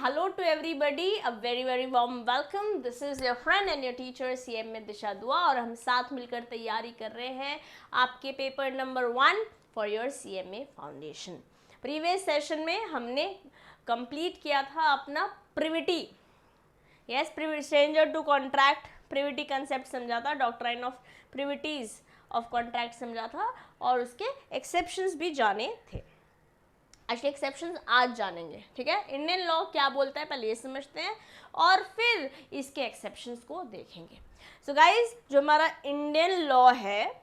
hello to everybody, a very warm welcome. This is your friend and your teacher CM दिशा दुआ और हम साथ मिलकर तैयारी कर रहे हैं आपके paper number 1 for your CMA foundation. Previous session में हमने कंप्लीट किया था अपना privity, yes stranger to contract, privity concept समझा था, doctrine of privities of contract समझा था और उसके एक्सेप्शंस भी जाने थे। एक्चुअली एक्सेप्शंस आज जानेंगे, ठीक है। इंडियन लॉ क्या बोलता है पहले ये समझते हैं और फिर इसके एक्सेप्शंस को देखेंगे। सो गाइज, जो हमारा इंडियन लॉ है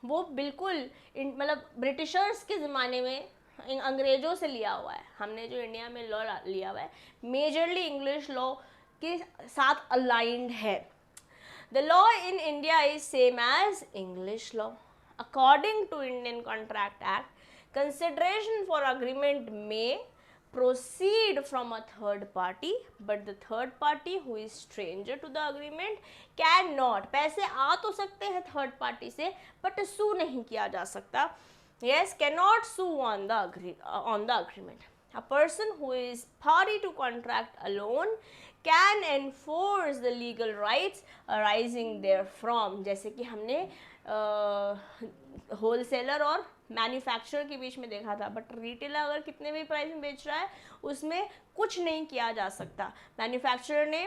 वो बिल्कुल मतलब ब्रिटिशर्स के ज़माने में अंग्रेज़ों से लिया हुआ है। हमने जो इंडिया में लॉ लिया हुआ है मेजरली इंग्लिश लॉ के साथ अलाइंड है। The law in India is same as English law. According to Indian contract Act, consideration for agreement may proceed from a third party, but the third party who is stranger to the agreement cannot, पैसे आ तो सकते हैं third party से but sue नहीं किया जा सकता, yes, cannot sue on the agreement. A person who is party to contract alone can enforce the legal rights arising therefrom. जैसे कि हमने होलसेलर और मैन्युफैक्चरर के बीच में देखा था, बट रिटेलर अगर कितने भी प्राइस में बेच रहा है उसमें कुछ नहीं किया जा सकता। मैन्युफैक्चरर ने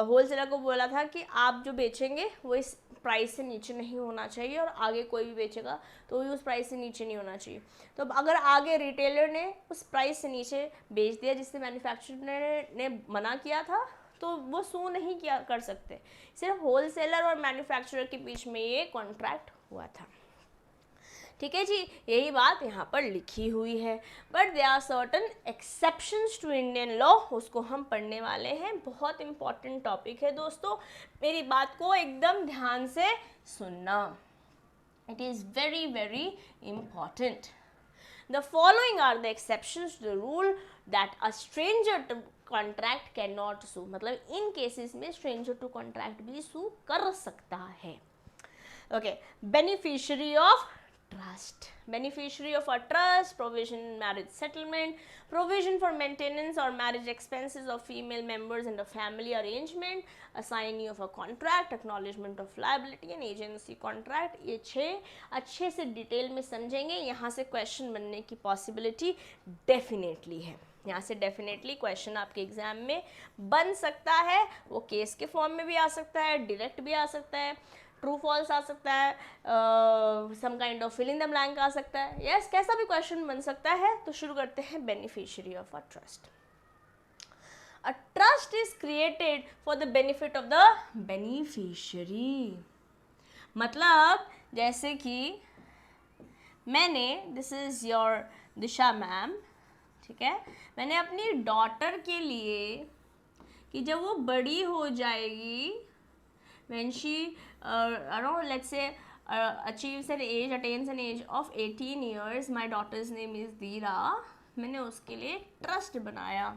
होलसेलर को बोला था कि आप जो बेचेंगे वो इस प्राइस से नीचे नहीं होना चाहिए और आगे कोई भी बेचेगा तो भी उस प्राइस से नीचे नहीं होना चाहिए। तो अगर आगे रिटेलर ने उस प्राइस से नीचे बेच दिया जिससे मैन्युफैक्चरर ने मना किया था तो वो सू नहीं किया कर सकते। सिर्फ होलसेलर और मैन्युफैक्चरर के बीच में ये कॉन्ट्रैक्ट हुआ था, ठीक है जी। यही बात यहाँ पर लिखी हुई है, but they are certain exceptions to Indian law, उसको हम पढ़ने वाले हैं। बहुत इंपॉर्टेंट टॉपिक है दोस्तों, मेरी बात को एकदम ध्यान से सुनना, it is very important. The following are the exceptions to the rule that a stranger to contract cannot sue. मतलब इन केसेस में stranger to contract भी sue कर सकता है। Okay, beneficiary of trust. Beneficiary of a trust, provision in marriage settlement, provision for maintenance or marriage expenses of female members in the family arrangement, assignee of a contract, acknowledgement of liability and agency contract. ये 6 अच्छे से detail में समझेंगे। यहाँ से question बनने की possibility definitely है, यहाँ से डेफिनेटली क्वेश्चन आपके एग्जाम में बन सकता है। वो केस के फॉर्म में भी आ सकता है, डायरेक्ट भी आ सकता है, ट्रू फॉल्स आ सकता है, some kind of fill in the blank आ सकता है, यस, कैसा भी क्वेश्चन बन सकता है। तो शुरू करते हैं। Beneficiary of a trust. A trust is created for the benefit of the beneficiary. मतलब जैसे कि मैंने, this is your Disha ma'am, ठीक है, मैंने अपनी डॉटर के लिए कि जब वो बड़ी हो जाएगी, when she let's say attains an age of 18 years, my daughter's name is Dira, मैंने उसके लिए ट्रस्ट बनाया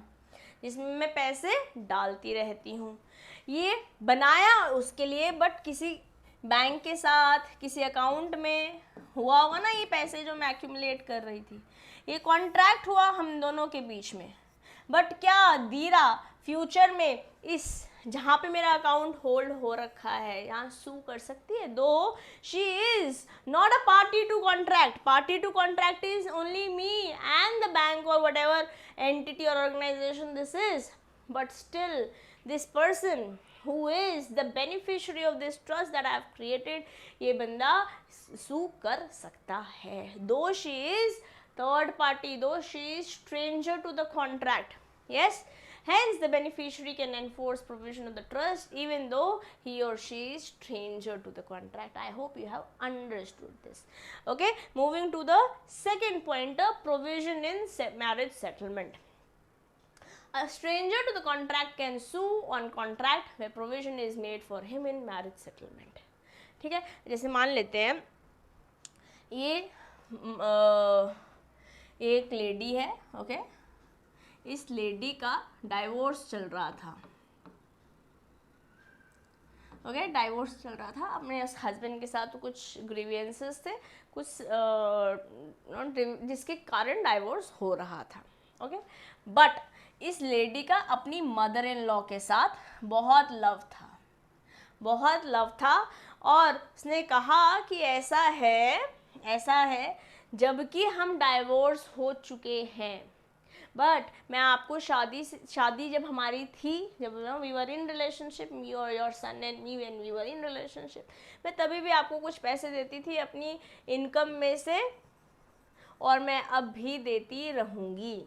जिसमें मैं पैसे डालती रहती हूँ। ये बनाया उसके लिए, बट किसी बैंक के साथ किसी अकाउंट में हुआ होगा ना, ये पैसे जो मैं एक्यूमुलेट कर रही थी, ये कॉन्ट्रैक्ट हुआ हम दोनों के बीच में। बट क्या दीरा फ्यूचर में इस जहाँ पे मेरा अकाउंट होल्ड हो रखा है यहाँ सू कर सकती है? Though she is not a party to contract, party to contract is only me and the bank और वट एवर एंटिटी और organisation this is, but still this person who is the beneficiary of this trust that I have created, ये बंदा सू कर सकता है। Though she is third party, though she is stranger to the contract, yes, hence the beneficiary can enforce provision of the trust even though he or she is stranger to the contract. I hope you have understood this. Okay, moving to the second pointer, provision in marriage settlement. A stranger to the contract can sue on contract where provision is made for him in marriage settlement. ठीक है, जैसे मान लेते हैं ये एक lady है, okay, इस लेडी का डाइवोर्स चल रहा था, ओके, डाइवोर्स चल रहा था अपने हस्बैंड के साथ। तो कुछ ग्रीवियंसेस थे, कुछ जिसके कारण डाइवोर्स हो रहा था। ओके। बट इस लेडी का अपनी मदर इन लॉ के साथ बहुत लव था, बहुत लव था, और उसने कहा कि ऐसा है जबकि हम डाइवोर्स हो चुके हैं, बट मैं आपको शादी जब हमारी थी, जब we were in relationship, me और your son and me, when we were in relationship, मैं तभी भी आपको कुछ पैसे देती थी अपनी इनकम में से, और मैं अब भी देती रहूँगी,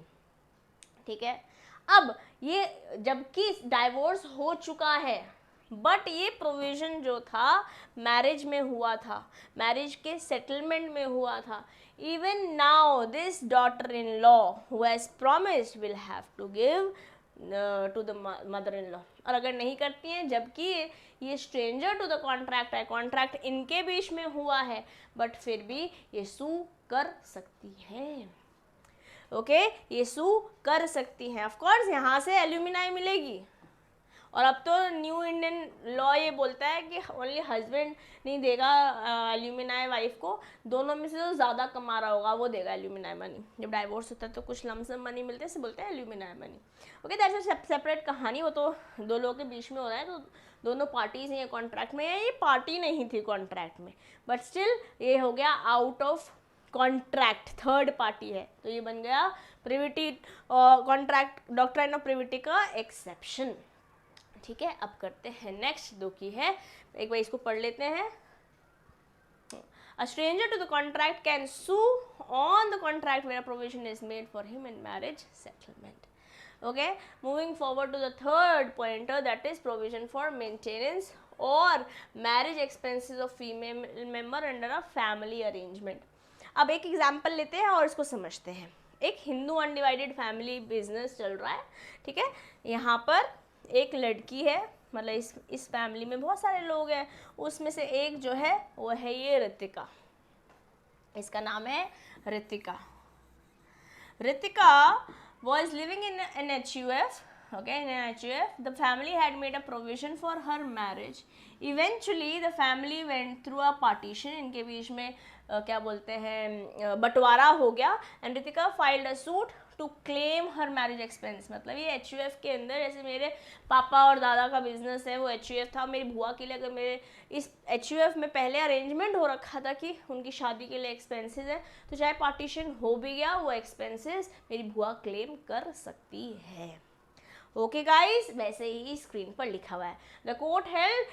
ठीक है। अब ये जबकि डाइवोर्स हो चुका है, बट ये प्रोविज़न जो था मैरिज में हुआ था, मैरिज के सेटलमेंट में हुआ था। Even now this daughter in law who has promised will have to give to the mother in law, और अगर नहीं करती हैं, जबकि ये स्ट्रेंजर टू द कॉन्ट्रैक्ट है, कॉन्ट्रैक्ट इनके बीच में हुआ है, बट फिर भी ये सू कर सकती हैं, ओके, ये सू कर सकती हैं। ऑफ कोर्स यहाँ से एल्यूमिनाई मिलेगी, और अब तो न्यू इंडियन लॉ ये बोलता है कि ओनली हस्बैंड नहीं देगा एल्यूमिनाई वाइफ को, दोनों में से जो ज़्यादा कमा रहा होगा वो देगा एल्यूमिनाई मनी। जब डाइवोर्स होता है तो कुछ लमसम मनी मिलते हैं, इसे बोलते हैं alumni money, okay. That's a separate कहानी, वो तो दो लोगों के बीच में हो रहा है, तो दोनों पार्टीज हैं कॉन्ट्रैक्ट में, ये पार्टी नहीं थी कॉन्ट्रैक्ट में, बट स्टिल ये हो गया out of contract, third party है, तो ये बन गया privity contract doctrine of privity का एक्सेप्शन, ठीक है। अब करते हैं नेक्स्ट, दो की है, एक बार इसको पढ़ लेते हैं। A stranger to the contract can sue on the contract where a provision is made for him in marriage settlement. Okay, moving forward to the third pointer, that is provision for maintenance or marriage expenses of female member under a family arrangement. अब एक example लेते हैं और इसको समझते हैं। एक Hindu undivided family business चल रहा है, ठीक है। यहाँ पर एक लड़की है, मतलब इस फैमिली में बहुत सारे लोग हैं, उसमें से एक जो है वो है ये ऋतिका, इसका नाम है Ritika. Ritika was living in an HUF, okay, in an HUF. The family had made a provision for her marriage. Eventually the family went through a partition, इनके बीच में क्या बोलते हैं बंटवारा हो गया, and Ritika filed a suit to claim her marriage expense. मतलब ये HUF के अंदर, जैसे मेरे पापा और दादा का बिजनेस है वो HUF था, मेरी बुआ के लिए अगर मेरे इस HUF में पहले अरेंजमेंट हो रखा था कि उनकी शादी के लिए एक्सपेंसेस है, तो चाहे पार्टीशन हो भी गया, वो एक्सपेंसेस मेरी बुआ क्लेम कर सकती है, ओके गाइस। वैसे ही स्क्रीन पर लिखा हुआ है, the court held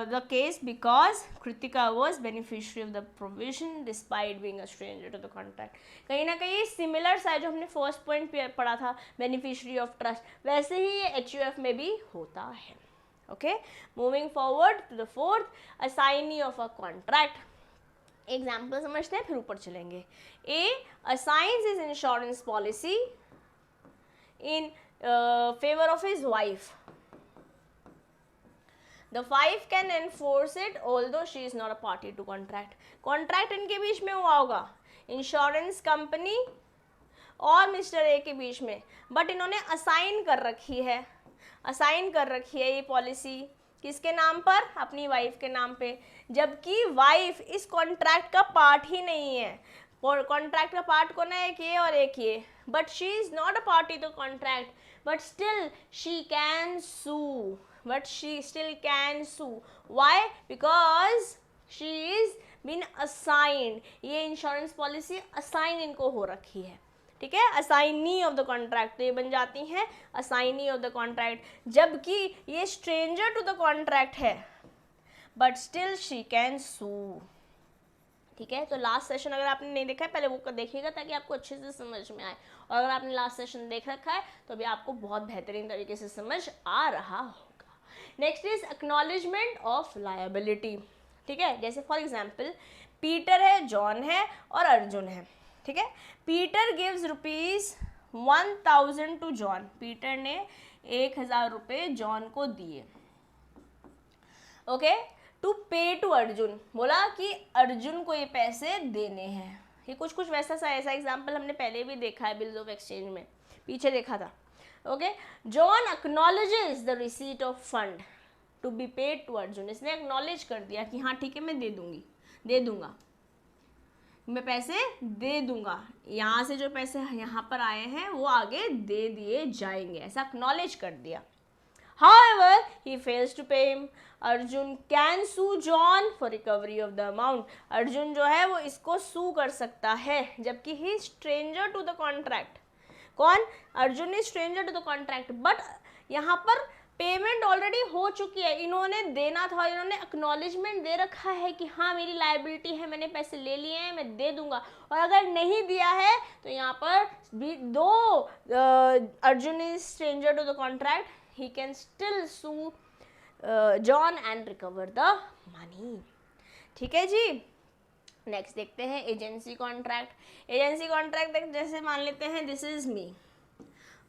the case because Kritika was beneficiary of the provision despite being a stranger to the contract. कहीं ना कहीं सिमिलर सा है जो हमने फर्स्ट पॉइंट पढ़ा था, बेनिफिशियरी ऑफ ट्रस्ट, वैसे ही ये HUF में भी होता है, okay. Moving forward to the fourth, assignee of a contract. Example समझते हैं फिर ऊपर चलेंगे। A assigns his insurance policy in favor of his wife. The wife can enforce it although she is not a party to contract. Contract इनके बीच में हुआ होगा, इंश्योरेंस कंपनी और मिस्टर ए के बीच में, बट इन्होंने असाइन कर रखी है ये पॉलिसी किसके नाम पर, अपनी वाइफ के नाम पे, जबकि वाइफ इस कॉन्ट्रैक्ट का पार्ट ही नहीं है। कॉन्ट्रैक्ट का पार्ट कौन है, एक ये और एक ये, but she is not a party to contract, but still she can sue, why, because she is been assigned, ये इंश्योरेंस पॉलिसी असाइन इनको हो रखी है, ठीक है, असाइनी ऑफ द कॉन्ट्रैक्ट, तो ये बन जाती हैं असाइनी ऑफ द कॉन्ट्रैक्ट, जबकि ये स्ट्रेंजर टू द कॉन्ट्रैक्ट है, but still she can sue, ठीक है। तो लास्ट सेशन अगर आपने नहीं देखा है पहले वो देखिएगा ताकि आपको अच्छे से समझ में आए, और अगर आपने लास्ट सेशन देख रखा है तो अभी आपको बहुत बेहतरीन तरीके से समझ आ रहा होगा। Next is acknowledgement of liability, ठीक है। जैसे फॉर एग्जाम्पल पीटर है, जॉन है और अर्जुन है, ठीक है। Peter gives ₹1000 to John, Peter ने 1000 रुपये जॉन को दिए, okay, to pay to Arjun, बोला कि अर्जुन को ये पैसे देने हैं। ये कुछ ऐसा एग्जाम्पल हमने पहले भी देखा है बिल्स ऑफ एक्सचेंज में, पीछे देखा था, okay. John acknowledges the receipt of fund to be paid to Arjun, इसने एक्नॉलेज कर दिया कि हाँ ठीक है मैं दे दूंगा, मैं पैसे दे दूंगा, यहाँ से जो पैसे यहाँ पर आए हैं वो आगे दे दिए जाएंगे, ऐसा एक्नॉलेज कर दिया। However, he fails to pay him. Arjun can sue John for recovery of the amount. Arjun जो है वो इसको सू कर सकता है, जबकि he stranger to the contract. कौन? Arjun is stranger to the contract, but यहाँ पर पेमेंट ऑलरेडी हो चुकी है, इन्होंने देना था, इन्होंने एक्नॉलेजमेंट दे रखा है कि हाँ मेरी लाइबिलिटी है, मैंने पैसे ले लिए हैं, मैं दे दूंगा। और अगर नहीं दिया है तो यहाँ पर भी though Arjun is stranger to the contract, he can still sue John and recover the money। ठीक है जी। नेक्स्ट देखते हैं एजेंसी कॉन्ट्रैक्ट। एजेंसी कॉन्ट्रैक्ट जैसे मान लेते हैं this is me,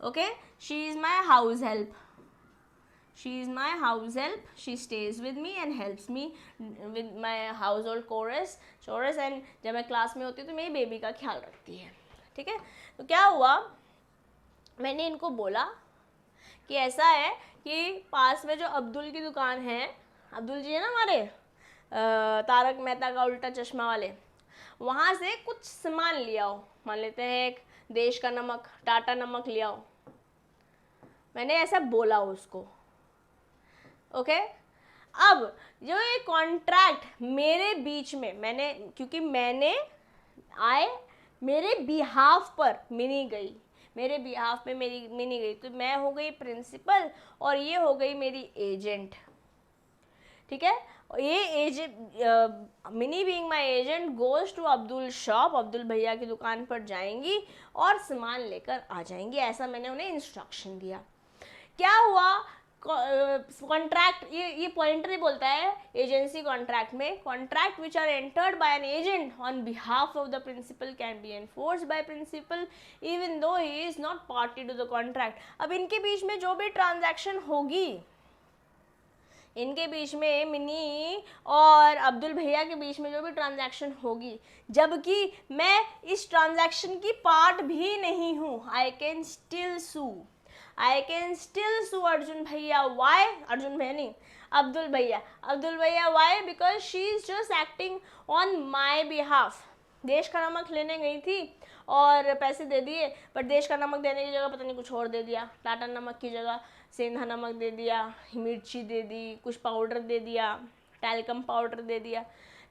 okay, she is my house help, she is my house help, she stays with me and helps me with my household chores and जब मैं class में होती हूँ तो मेरी बेबी का ख्याल रखती है। ठीक है, तो क्या हुआ, मैंने इनको बोला कि ऐसा है कि पास में जो अब्दुल की दुकान है, अब्दुल जी है ना हमारे तारक मेहता का उल्टा चश्मा वाले, वहाँ से कुछ सामान ले आओ। मान लेते हैं एक देश का नमक, टाटा नमक ले आओ, मैंने ऐसा बोला उसको। ओके, अब जो ये कॉन्ट्रैक्ट मेरे बीच में, मैंने क्योंकि मैंने मेरे बिहाफ पर मिनी गई, मेरे बिहाफ पे मेरी मिनी गई, तो मैं हो गई प्रिंसिपल और ये हो गई मेरी एजेंट। ठीक है, ये agent Mini being my agent goes to Abdul shop, Abdul भैया की दुकान पर जाएंगी और सामान लेकर आ जाएंगी, ऐसा मैंने उन्हें इंस्ट्रक्शन दिया। क्या हुआ, कॉन्ट्रैक्ट, ये पॉइंटर ही बोलता है एजेंसी कॉन्ट्रैक्ट में, contract which are entered by an agent on behalf of the principal can be enforced by principal even though he is not party to the contract. अब इनके बीच में जो भी ट्रांजैक्शन होगी, इनके बीच में मिनी और अब्दुल भैया के बीच में जो भी ट्रांजैक्शन होगी, जबकि मैं इस ट्रांजैक्शन की पार्ट भी नहीं हूँ, I can still sue, I can still sue Arjun भैया। वाई? अर्जुन भैया नहीं, अब्दुल भैया, अब्दुल भैया। Why? Because she is just acting on my behalf. देश का नमक लेने गई थी और पैसे दे दिए, बट देश का नमक देने की जगह पता नहीं कुछ और दे दिया, टाटा नमक की जगह सेंधा नमक दे दिया, मिर्ची दे दी, कुछ पाउडर दे दिया, टैल्कम पाउडर दे दिया।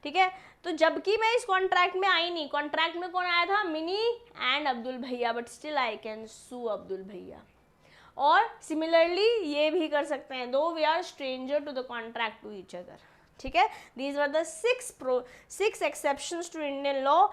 ठीक है, तो जबकि मैं इस कॉन्ट्रैक्ट में आई नहीं, कॉन्ट्रैक्ट में कौन आया था, मिनी एंड अब्दुल भैया, but still I can sue Abdul भैया। और सिमिलरली ये भी कर सकते हैं, though we are stranger to the contract to each other. ठीक है, these were the 6 exceptions to Indian law.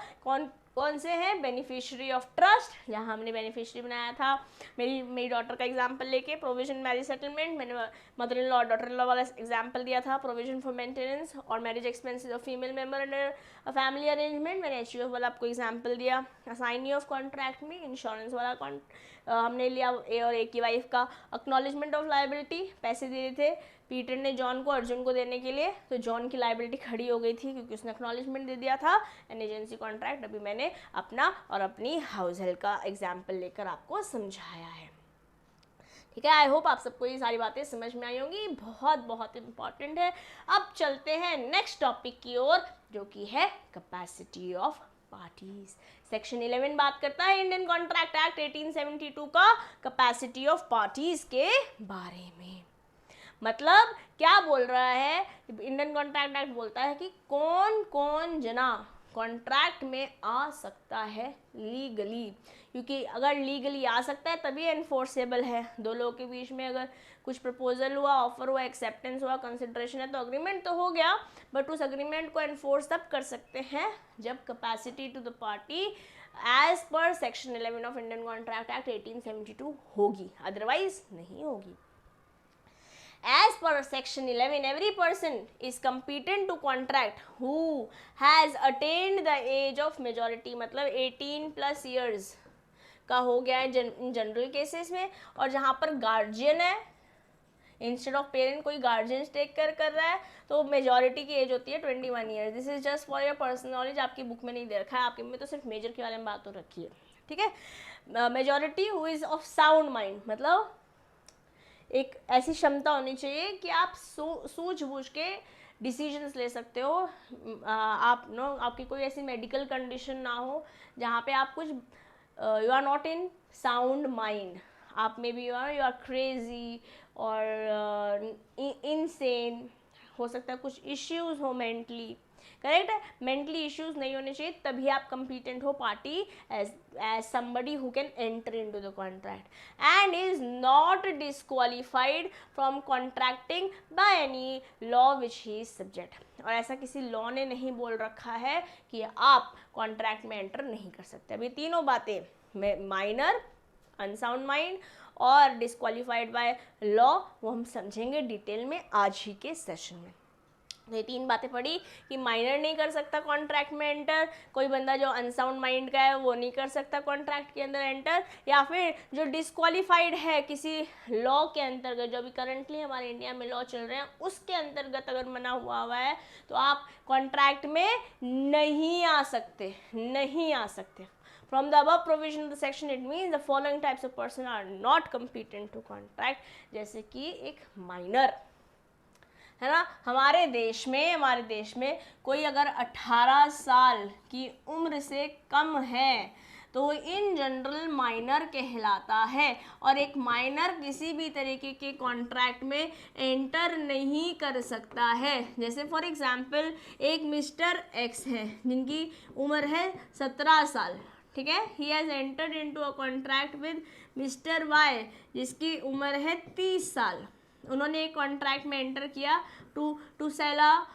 कौन से हैं? बेनिफिशियरी ऑफ ट्रस्ट, जहाँ हमने बेनिफिशियरी बनाया था, मेरी डॉटर का एग्जांपल लेके, प्रोविजन मैरिज सेटलमेंट, मैंने मदर इन लॉ और डॉटर इन लॉ वाला एग्जांपल दिया था, प्रोविजन फॉर मेंटेनेंस और marriage expenses of female member under a family arrangement, मैंने एचयूएफ वाला आपको एग्जांपल दिया, असाइनी ऑफ कॉन्ट्रैक्ट में इंश्योरेंस वाला हमने लिया, ए और ए की वाइफ का एक्नॉलेजमेंट ऑफ लाइबिलिटी, पैसे दिए थे पीटर ने जॉन को अर्जुन को देने के लिए, तो जॉन की लाइबिलिटी खड़ी हो गई थी क्योंकि उसने एक्नॉलेजमेंट दे दिया था। एन एजेंसी कॉन्ट्रैक्ट अभी मैंने अपना और अपनी हाउस हेल्प का एग्जाम्पल लेकर आपको समझाया है। ठीक है, आई होप आप सबको ये सारी बातें समझ में आई होंगी, बहुत बहुत इंपॉर्टेंट है। अब चलते हैं नेक्स्ट टॉपिक की ओर, जो कि है कैपेसिटी ऑफ पार्टीज। सेक्शन 11 बात करता है इंडियन कॉन्ट्रैक्ट एक्ट 1872 का कैपेसिटी ऑफ पार्टीज के बारे में। मतलब क्या बोल रहा है, इंडियन कॉन्ट्रैक्ट एक्ट बोलता है कि कौन कौन जना कॉन्ट्रैक्ट में आ सकता है लीगली, क्योंकि अगर लीगली आ सकता है तभी एनफोर्सेबल है। दो लोगों के बीच में अगर कुछ प्रपोजल हुआ, ऑफर हुआ, एक्सेप्टेंस हुआ, कंसिडरेशन है, तो अग्रीमेंट तो हो गया, बट उस अग्रीमेंट को एनफोर्स तब कर सकते हैं जब capacity to the party as per section 11 of Indian contract act 1872 होगी, अदरवाइज नहीं होगी। As per section 11, every person is competent to contract who has attained the age of majority, मतलब 18+ years का हो गया है जनरल केसेस में, और जहाँ पर गार्जियन है इंस्टेड ऑफ पेरेंट, कोई गार्जियन टेक कर रहा है, तो मेजॉरिटी की एज होती है 21 years. This is just for your personal knowledge, आपकी बुक में नहीं दे रखा है, आपके में तो सिर्फ मेजर के बारे में बात हो रखी है। ठीक है, majority who is of sound mind, मतलब एक ऐसी क्षमता होनी चाहिए कि आप सूझबूझ के डिसीजंस ले सकते हो। आप नो आपकी कोई ऐसी मेडिकल कंडीशन ना हो जहाँ पे आप कुछ you are not in sound mind, आप may be you are crazy और इनसेन, हो सकता है कुछ इश्यूज हो मेंटली, करेक्ट है, मेंटली इश्यूज नहीं होने चाहिए, तभी आप कंपीटेंट हो party as somebody who can enter into the contract and is not disqualified from contracting by any law which he is subject। और ऐसा किसी लॉ ने नहीं बोल रखा है कि आप कॉन्ट्रैक्ट में एंटर नहीं कर सकते। अभी तीनों बातें, माइनर, अनसाउंड माइंड और डिस्क्वालीफाइड बाय लॉ, वो हम समझेंगे डिटेल में आज ही के सेशन में। तो ये तीन बातें पढ़ी कि माइनर नहीं कर सकता कॉन्ट्रैक्ट में एंटर, कोई बंदा जो अनसाउंड माइंड का है वो नहीं कर सकता कॉन्ट्रैक्ट के अंदर एंटर, या फिर जो डिस्क्वालीफाइड है किसी लॉ के अंतर्गत, जो अभी करंटली हमारे इंडिया में लॉ चल रहे हैं उसके अंतर्गत अगर मना हुआ है तो आप कॉन्ट्रैक्ट में नहीं आ सकते, नहीं आ सकते। From the above provision of the section, it means the following types of person are not competent to contract, जैसे कि एक माइनर है ना, हमारे देश में कोई अगर 18 साल की उम्र से कम है तो इन जनरल माइनर कहलाता है, और एक माइनर किसी भी तरीके के कॉन्ट्रैक्ट में एंटर नहीं कर सकता है। जैसे फॉर एग्जांपल एक मिस्टर एक्स है जिनकी उम्र है 17 साल, ठीक है, he has entered into a contract with mister Y जिसकी उम्र है 30 साल। उन्होंने एक कॉन्ट्रैक्ट में एंटर किया टू सेल अ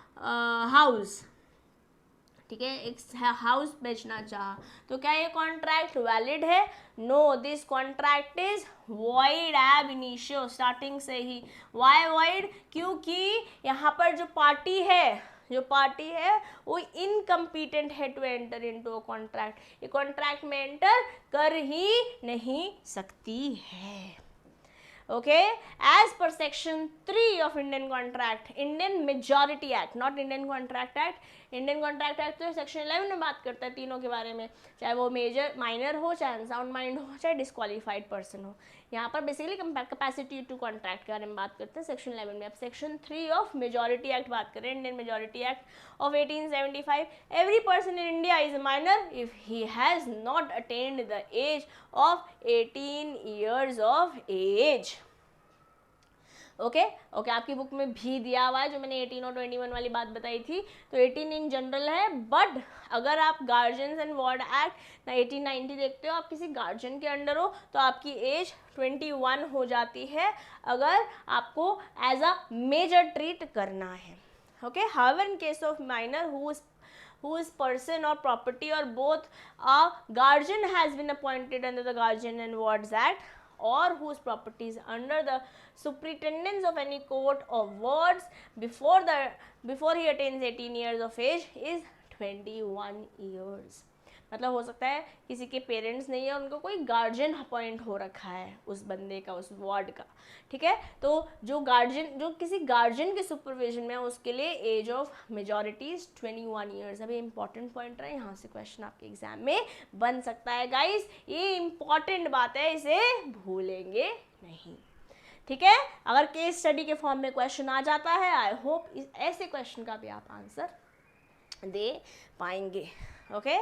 हाउस, ठीक है, एक हाउस बेचना चाहा, तो क्या ये कॉन्ट्रैक्ट वैलिड है? No, this contract is void ab initio, starting से ही। Y void? क्योंकि यहाँ पर जो पार्टी है वो इनकम्पिटेंट है to enter into a contract, ये कॉन्ट्रैक्ट में एंटर कर ही नहीं सकती है। Okay, as per section 3 of Indian Contract, Indian Majority Act, not Indian Contract Act, Indian Contract Act तो सेक्शन 11 में बात करता है तीनों के बारे में, चाहे वो मेजर माइनर हो, चाहे अनसाउंड माइंड हो, चाहे डिस्क्वालीफाइड पर्सन हो। यहाँ पर बेसिकली कैपेसिटी टू कॉन्ट्रैक्ट के बारे में बात करते हैं सेक्शन 11 में। अब सेक्शन 3 ऑफ मेजॉरिटी एक्ट बात करें, Indian majority act of 1875, every person in India is a minor if he has not attend the age of 18 years of age. Okay, आपकी बुक में भी दिया हुआ है जो मैंने 18 और 21 वाली बात बताई थी, तो 18 इन जनरल है, बट अगर आप गार्जियंस एंड वार्ड एक्ट 1890 देखते हो, आप किसी गार्जियन के अंडर हो तो आपकी एज 21 हो जाती है अगर आपको एज अ मेजर ट्रीट करना है। Okay, however in case of minor whose person or property or both a guardian has been appointed under the Guardian and Wards Act, or whose property is under the superintendence of any court of wards before he attains 18 years of age is 21 years। मतलब हो सकता है किसी के parents नहीं है, उनको कोई गार्जियन अपॉइंट हो रखा है उस बंदे का, उस वार्ड का, ठीक है, तो जो किसी गार्जियन के सुपरविजन में है उसके लिए age of majority is 21 years. अभी इंपॉर्टेंट पॉइंट है, यहाँ से क्वेश्चन आपके एग्जाम में बन सकता है गाइस, ये इंपॉर्टेंट बात है, इसे भूलेंगे नहीं, ठीक है। अगर केस स्टडी के फॉर्म में क्वेश्चन आ जाता है, आई होप ऐसे क्वेश्चन का भी आप आंसर दे पाएंगे। ओके,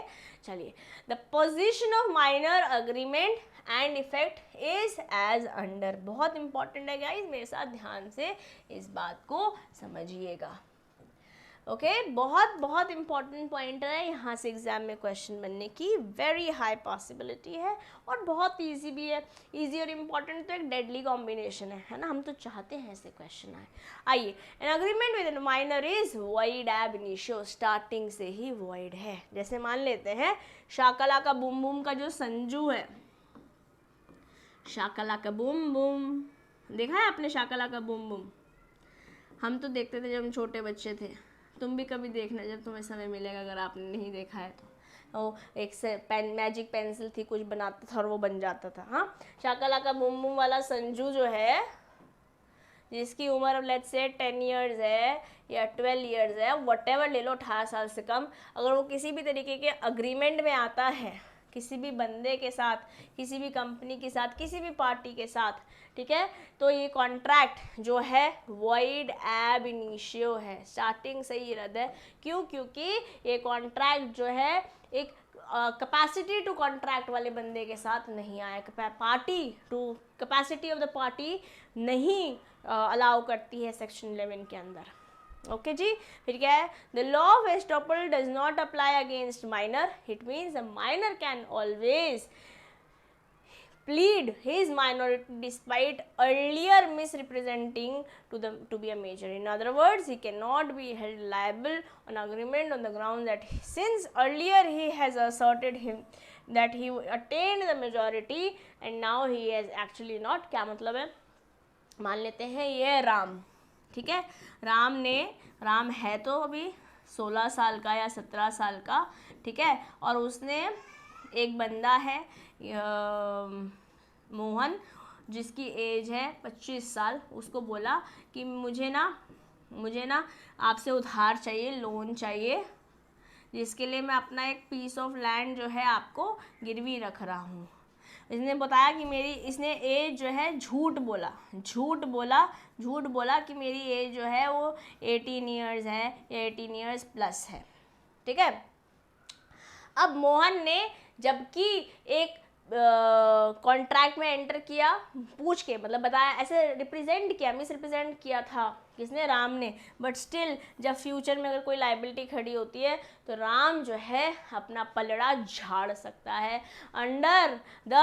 चलिए, the position of minor agreement and effect is as under, बहुत इंपॉर्टेंट है गाइस, मेरे साथ ध्यान से इस बात को समझिएगा। ओके, बहुत इंपॉर्टेंट पॉइंट है, यहाँ से एग्जाम में क्वेश्चन बनने की वेरी हाई पॉसिबिलिटी है, और बहुत इजी भी है। इजी और इम्पॉर्टेंट तो एक डेडली कॉम्बिनेशन है ना, हम तो चाहते हैं ऐसे क्वेश्चन आए। आइए, an agreement with an minor is void ab initio, starting से ही वॉइड है। जैसे मान लेते हैं शाकला का बूम बूम का जो संजू है, शाकला का बूम बूम, देखा है आपने शाकला का बूम बूम? हम तो देखते थे जब हम छोटे बच्चे थे, तुम भी कभी देखना जब तुम्हें समय मिलेगा, अगर आपने नहीं देखा है तो। वो एक से मैजिक पेंसिल थी, कुछ बनाता था और वो बन जाता था। हाँ, शाकला का बूम बूम वाला संजू जो है, जिसकी उम्र लेट्स से 10 ईयर्स है या 12 ईयर्स है, व्हाटएवर ले लो, 18 साल से कम, अगर वो किसी भी तरीके के अग्रीमेंट में आता है किसी भी बंदे के साथ, किसी भी कंपनी के साथ, किसी भी पार्टी के साथ, ठीक है, तो ये कॉन्ट्रैक्ट जो है वॉइड एब इनिशियो है, स्टार्टिंग से ही रद्द है। क्यों? क्योंकि ये कॉन्ट्रैक्ट जो है एक कैपेसिटी टू कॉन्ट्रैक्ट वाले बंदे के साथ नहीं आया, party to capacity of the party नहीं अलाउ करती है सेक्शन 11 के अंदर। ओके जी, फिर क्या है? The law of estoppel does not apply against minor, it means the minor can always plead his minority despite earlier misrepresenting to be a major. In other words, he cannot be held liable on agreement on the ground that since earlier he has asserted him that he attained the majority and now he has actually not. क्या मतलब है? मान लेते हैं ये राम, ठीक है, राम है तो अभी 16 साल का या 17 साल का, ठीक है, और उसने एक बंदा है मोहन जिसकी एज है 25 साल, उसको बोला कि मुझे ना आपसे उधार चाहिए, लोन चाहिए, जिसके लिए मैं अपना एक पीस ऑफ लैंड जो है आपको गिरवी रख रहा हूँ। इसने बताया कि इसने एज जो है झूठ बोला कि मेरी एज जो है वो 18 ईयर्स है, 18 ईयर्स प्लस है, ठीक है। अब मोहन ने जबकि एक कॉन्ट्रैक्ट में एंटर किया, पूछ के मतलब बताया, ऐसे मिस रिप्रेजेंट किया था किसने? राम ने, बट स्टिल जब फ्यूचर में अगर कोई लाइबिलिटी खड़ी होती है तो राम जो है अपना पलड़ा झाड़ सकता है under the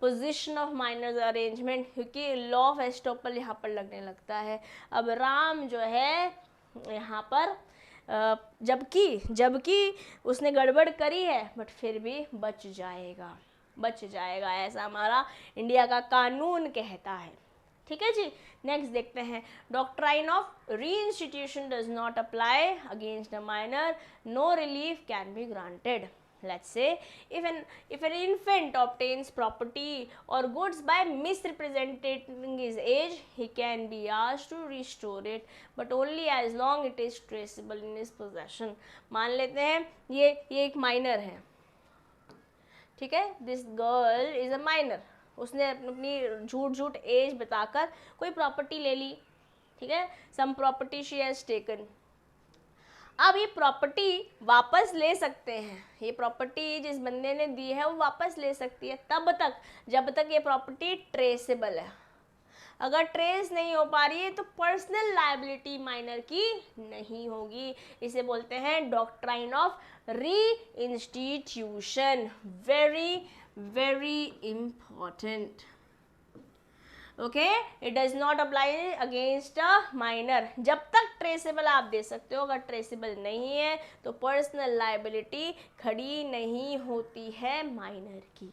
position of minor arrangement, क्योंकि लॉ ऑफ एस्टॉपल यहाँ पर लगने लगता है। अब राम जो है यहाँ पर जबकि उसने गड़बड़ करी है बट फिर भी बच जाएगा, ऐसा हमारा इंडिया का कानून कहता है, ठीक है जी। नेक्स्ट देखते हैं, doctrine of reinstitution does not apply against a minor, no relief can be granted. Let's say if an infant obtains property or goods by misrepresenting his age, he can be asked to restore it, but only as long it is traceable in his possession. मान लेते हैं ये एक minor है, ठीक है, this girl is a minor, उसने अपनी झूठ एज बताकर कोई प्रॉपर्टी ले ली, ठीक है, sum property she has taken. अब ये प्रॉपर्टी वापस ले सकते हैं, ये प्रॉपर्टी जिस बंदे ने दी है वो वापस ले सकती है तब तक जब तक ये प्रॉपर्टी ट्रेसेबल है। अगर ट्रेस नहीं हो पा रही है तो पर्सनल लायबिलिटी माइनर की नहीं होगी। इसे बोलते हैं डॉक्ट्राइन ऑफ री institution, very very important. Okay, it does not apply against a minor, जब तक ट्रेसेबल आप दे सकते हो, अगर ट्रेसेबल नहीं है तो पर्सनल लायबिलिटी खड़ी नहीं होती है माइनर की।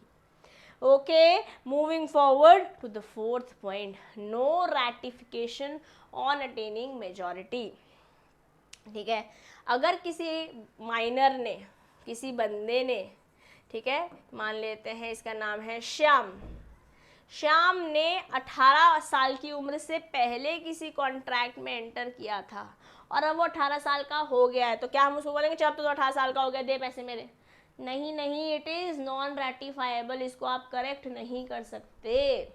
Okay, moving forward to the fourth point, no ratification on attaining majority, ठीक है। अगर किसी माइनर ने, किसी बंदे ने, ठीक है, मान लेते हैं इसका नाम है श्याम ने 18 साल की उम्र से पहले किसी कॉन्ट्रैक्ट में एंटर किया था और अब वो 18 साल का हो गया है, तो क्या हम उसको बोलेंगे चल तो 18 साल का हो गया, दे पैसे मेरे? नहीं, इट इज नॉन रैटिफाइबल, इसको आप करेक्ट नहीं कर सकते।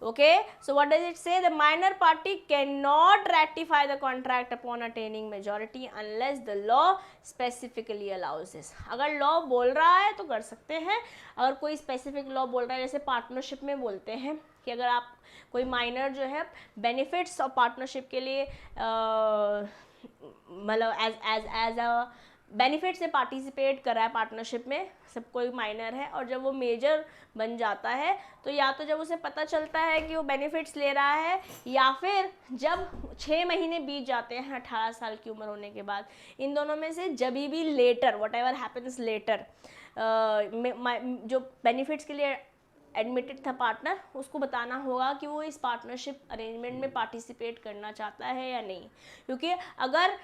Okay, so what does it say? The minor party can not ratify the contract upon attaining majority unless the law specifically allows this. अगर लॉ बोल रहा है तो कर सकते हैं, अगर कोई स्पेसिफिक लॉ बोल रहा है, जैसे पार्टनरशिप में बोलते हैं कि अगर आप कोई माइनर जो है बेनिफिट्स ऑफ पार्टनरशिप के लिए मतलब एज अ बेनिफिट से पार्टिसिपेट कर रहा है पार्टनरशिप में, सब कोई माइनर है, और जब वो मेजर बन जाता है तो या तो जब उसे पता चलता है कि वो बेनिफिट्स ले रहा है, या फिर जब 6 महीने बीत जाते हैं 18 साल की उम्र होने के बाद, इन दोनों में से जब भी later, whatever happens later, जो बेनिफिट्स के लिए एडमिटेड था पार्टनर, उसको बताना होगा कि वो इस पार्टनरशिप अरेंजमेंट में पार्टिसिपेट करना चाहता है या नहीं। क्योंकि अगर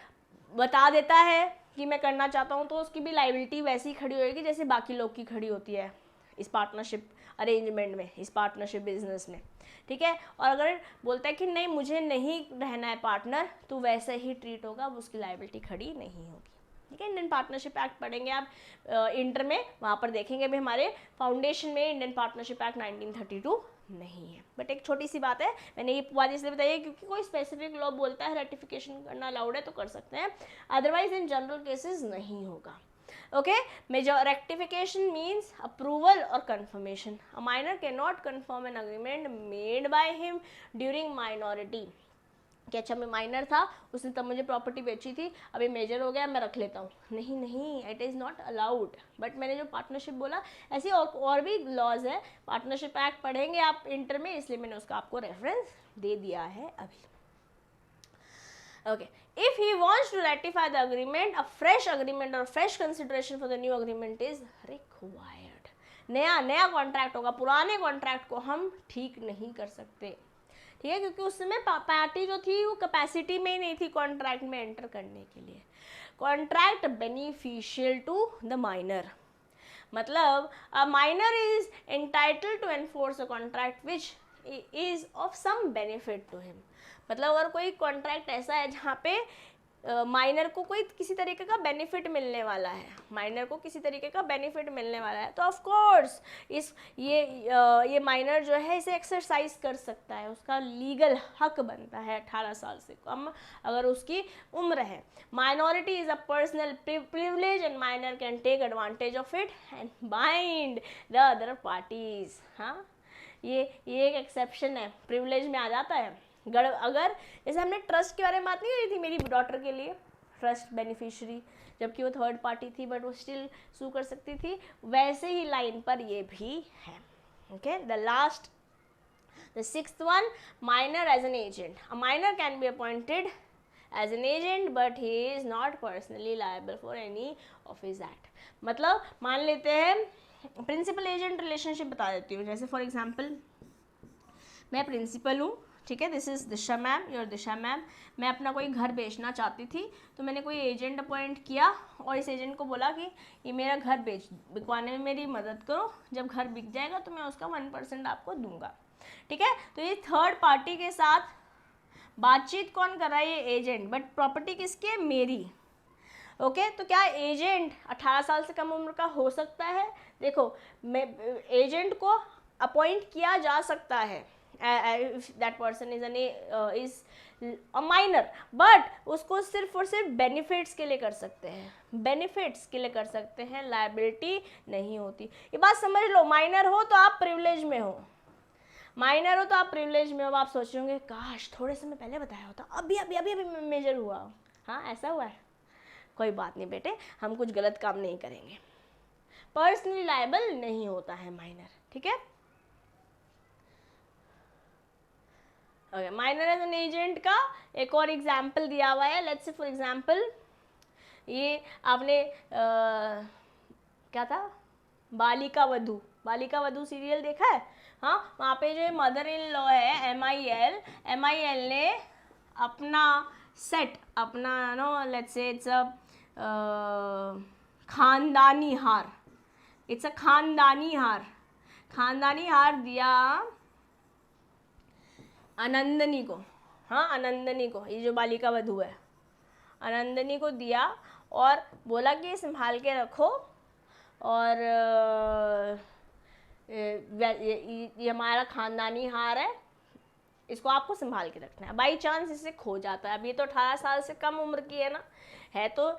बता देता है कि मैं करना चाहता हूँ तो उसकी भी लायबिलिटी वैसी खड़ी होएगी जैसे बाकी लोग की खड़ी होती है इस पार्टनरशिप अरेंजमेंट में, इस पार्टनरशिप बिजनेस में, ठीक है। और अगर बोलता है कि नहीं मुझे नहीं रहना है पार्टनर, तो वैसे ही ट्रीट होगा, अब उसकी लायबिलिटी खड़ी नहीं होगी। ठीक है। इंडियन पार्टनरशिप एक्ट पढ़ेंगे आप इंटर में, वहाँ पर देखेंगे भी हमारे फाउंडेशन में इंडियन पार्टनरशिप एक्ट 1932 नहीं है। बट एक छोटी सी बात है, मैंने ये बात इसलिए बताई है क्योंकि कोई स्पेसिफिक लॉ बोलता है रेटिफिकेशन करना अलाउड है तो कर सकते हैं, अदरवाइज इन जनरल केसेस नहीं होगा। Okay, major rectification means approval और confirmation. A minor can not confirm an agreement made by him during minority, कि अच्छा मैं माइनर था, उसने तब मुझे प्रॉपर्टी बेची थी, अभी मेजर हो गया मैं रख लेता हूँ, नहीं नहीं, it is not allowed. But मैंने जो पार्टनरशिप बोला, ऐसी और भी लॉज है, पार्टनरशिप एक्ट पढ़ेंगे आप इंटर में, इसलिए मैंने उसका आपको रेफरेंस दे दिया है अभी। Okay, if he wants to ratify the agreement, a fresh agreement or fresh consideration for the new agreement is required. नया कॉन्ट्रैक्ट होगा, पुराने कॉन्ट्रैक्ट को हम ठीक नहीं कर सकते, ठीक है, क्योंकि उस समय पार्टी जो थी वो कैपेसिटी में ही नहीं थी कॉन्ट्रैक्ट में एंटर करने के लिए। Contract beneficial to the minor, मतलब a minor is entitled to enforce a contract which is of some benefit to him. मतलब अगर कोई कॉन्ट्रैक्ट ऐसा है जहाँ पे माइनर को कोई किसी तरीके का बेनिफिट मिलने वाला है, माइनर को किसी तरीके का बेनिफिट मिलने वाला है, तो ऑफ कोर्स ये माइनर जो है इसे एक्सरसाइज कर सकता है, उसका लीगल हक बनता है 18 साल से कम अगर उसकी उम्र है। Minority is a personal privilege and minor can take advantage of it and bind the other parties. हाँ, ये एक एक्सेप्शन है, प्रिविलेज में आ जाता है। अगर जैसे हमने ट्रस्ट के बारे में बात नहीं करी थी मेरी डॉटर के लिए, ट्रस्ट बेनिफिशियरी, जबकि वो थर्ड पार्टी थी बट वो स्टिल सू कर सकती थी, वैसे ही लाइन पर ये भी है। Okay, the sixth one, minor as an agent. A minor can be appointed as an agent but he is not personally liable for any of his act. मतलब मान लेते हैं प्रिंसिपल एजेंट रिलेशनशिप बता देती हूँ। जैसे फॉर एग्जाम्पल मैं principal हूँ, ठीक है, this is Disha ma'am, your Disha ma'am, मैं अपना कोई घर बेचना चाहती थी, तो मैंने कोई एजेंट अपॉइंट किया और इस एजेंट को बोला कि ये मेरा घर बिकवाने में मेरी मदद करो, जब घर बिक जाएगा तो मैं उसका 1% आपको दूंगा। ठीक है, तो ये थर्ड पार्टी के साथ बातचीत कौन कर रहा है? ये एजेंट, बट प्रॉपर्टी किसकी है? मेरी। ओके, तो क्या एजेंट 18 साल से कम उम्र का हो सकता है? देखो, मैं एजेंट को अपॉइंट किया जा सकता है if that person is a minor, but उसको सिर्फ और सिर्फ बेनिफिट्स के लिए कर सकते हैं, बेनिफिट्स के लिए कर सकते हैं, लायबिलिटी नहीं होती। ये बात समझ लो, माइनर हो तो आप प्रिविलेज में हो, माइनर हो तो आप प्रिविलेज में हो। आप सोच रहे होंगे काश थोड़े समय पहले बताया होता, अभी अभी अभी अभी मेजर हुआ। हाँ, ऐसा हुआ है, कोई बात नहीं बेटे, हम कुछ गलत काम नहीं करेंगे। पर्सनली लायबल नहीं होता है माइनर, ठीक है। Okay, minor as an agent का एक और एग्जाम्पल दिया हुआ है। लेट्स से फॉर एग्जाम्पल, ये आपने क्या था, बालिका वधू, बालिका वधू सीरियल देखा है? हाँ, वहाँ पे जो मदर इन लॉ है MIL ने अपना सेट, अपना लेट्स से इट्स अ खानदानी हार, इट्स अ खानदानी हार दिया अनंदनी को। हाँ, अनंदनी को, ये जो बालिका वधू है, अनंदनी को दिया और बोला कि संभाल के रखो, और ये हमारा खानदानी हार है, इसको आपको संभाल के रखना है। बाई चांस इससे खो जाता है, अब ये तो 18 साल से कम उम्र की है ना, है तो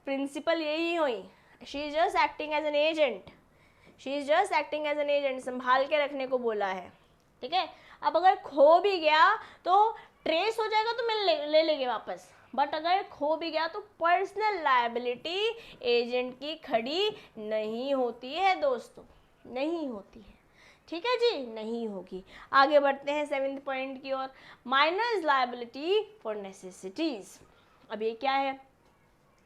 प्रिंसिपल यही हुई, she is just acting as an agent, संभाल के रखने को बोला है, ठीक है। अब अगर खो भी गया तो ट्रेस हो जाएगा तो मैं ले लेंगे वापस, बट अगर खो भी गया तो पर्सनल लायबिलिटी एजेंट की खड़ी नहीं होती है दोस्तों, नहीं होती है, ठीक है जी, नहीं होगी। आगे बढ़ते हैं 7th पॉइंट की ओर, माइनर्स लायबिलिटी फॉर नेसेसिटीज। अब ये क्या है?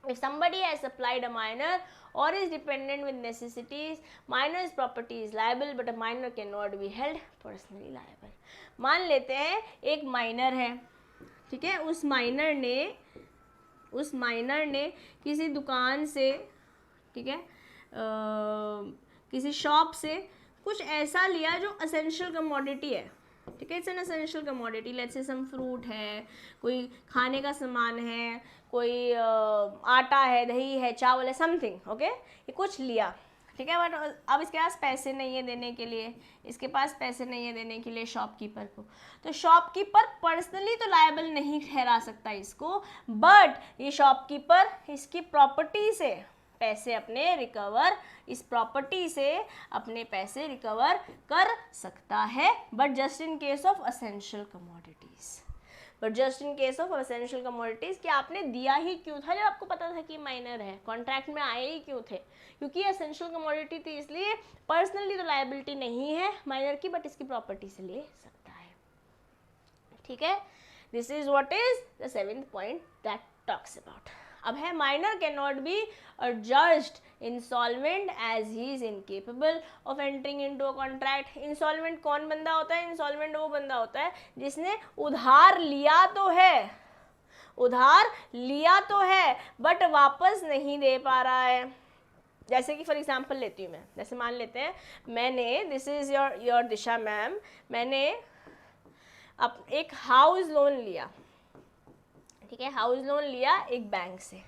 If somebody has supplied a minor or is dependent with necessities, minor's property is liable, but a minor cannot be held personally liable. मान लेते हैं एक माइनर है, ठीक है, उस माइनर ने किसी दुकान से, ठीक है, किसी शॉप से कुछ ऐसा लिया जो असेंशियल कमोडिटी है, ठीक है, it's an essential commodity. Let's say some fruit है, कोई खाने का सामान है, कोई आटा है, दही है, चावल है, समथिंग, ओके, ये कुछ लिया, ठीक है, बट अब इसके पास पैसे नहीं है देने के लिए, इसके पास पैसे नहीं है देने के लिए शॉपकीपर को, तो शॉपकीपर पर्सनली तो लायबल नहीं ठहरा सकता इसको, बट ये शॉपकीपर इसकी प्रॉपर्टी से पैसे अपने रिकवर, इस प्रॉपर्टी से अपने पैसे रिकवर कर सकता है, but just in case of essential commodities. But just in case of essential commodities कि आपने दिया ही क्यों था जब आपको पता था कि माइनर है, कॉन्ट्रैक्ट में आए ही क्यों थे, क्योंकि एसेंशियल कमोडिटी थी, इसलिए पर्सनली तो लायबिलिटी नहीं है माइनर की, बट इसकी प्रॉपर्टी से ले सकता है, ठीक है। This is what is the 7th point that talks about. अब है minor can not be adjudged insolvent as he is incapable of entering into a contract। Insolvent कौन बंदा होता है? इंसॉल्वेंट वो बंदा होता है जिसने उधार लिया तो है, उधार लिया तो है बट वापस नहीं दे पा रहा है। जैसे कि फॉर एग्जांपल लेती हूँ मैं, जैसे मान लेते हैं मैंने, this is your Disha ma'am, मैंने अब एक हाउस लोन लिया, ठीक है, हाउस लोन लिया एक बैंक से,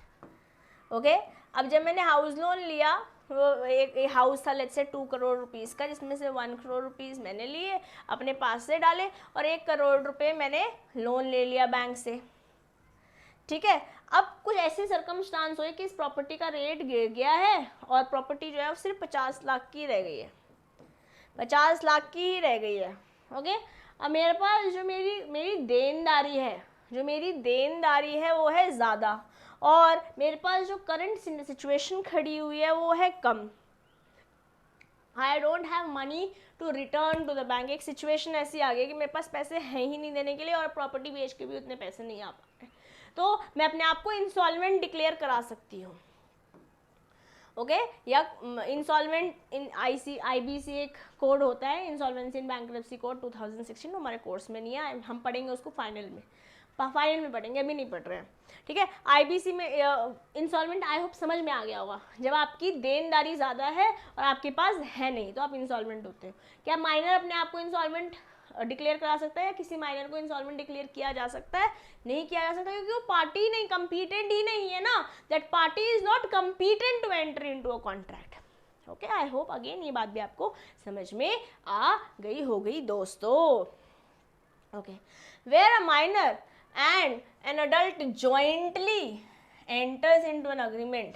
ओके। अब जब मैंने हाउस लोन लिया, वो एक हाउस था लेट्स से 2 करोड़ रुपीस का, जिसमें से 1 करोड़ रुपीस मैंने लिए अपने पास से डाले और 1 करोड़ रुपए मैंने लोन ले लिया बैंक से, ठीक है। अब कुछ ऐसे सर्कमस्टांस हुए कि इस प्रॉपर्टी का रेट गिर गया है और प्रॉपर्टी जो है वो सिर्फ 50 लाख की रह गई है, 50 लाख की ही रह गई है, ओके। अब मेरे पास जो मेरी देनदारी है, जो मेरी देनदारी है वो है ज़्यादा, और मेरे पास जो करंट सिचुएशन खड़ी हुई है वो है कम। I don't have money to return to the bank. एक सिचुएशन ऐसी आ गई कि मेरे पास पैसे हैं ही नहीं देने के लिए और प्रॉपर्टी बेच के भी उतने पैसे नहीं आ पा रहे, तो मैं अपने आप को इंसॉल्वेंट डिक्लेयर करा सकती हूँ, ओके। या इंसॉल्वेंट इन IBC एक कोड होता है, इंसॉल्वेंसी इन बैंक्रप्सी कोड 2016, हमारे कोर्स में नहीं है, हम पढ़ेंगे उसको फाइनल में पढ़ेंगे, अभी नहीं पढ़ रहे हैं, ठीक है। IBC में इंसॉल्वेंट आई होप समझ में आ गया होगा, जब आपकी देनदारी ज़्यादा है और आपके पास है नहीं तो आप इंसॉल्वेंट होते हो। क्या माइनर अपने आप को इंसॉल्वेंट डिक्लेयर करा सकता है या किसी माइनर को इंसॉल्वेंट डिक्लेयर किया जा सकता है? नहीं किया जा सकता, क्योंकि वो पार्टी नहीं, कंपीटेंट ही नहीं है ना, that party is not competent to enter into a contract, okay. I hope again ये बात भी आपको समझ में आ गई होगी दोस्तों, okay. Where a minor and an adult jointly enters into an agreement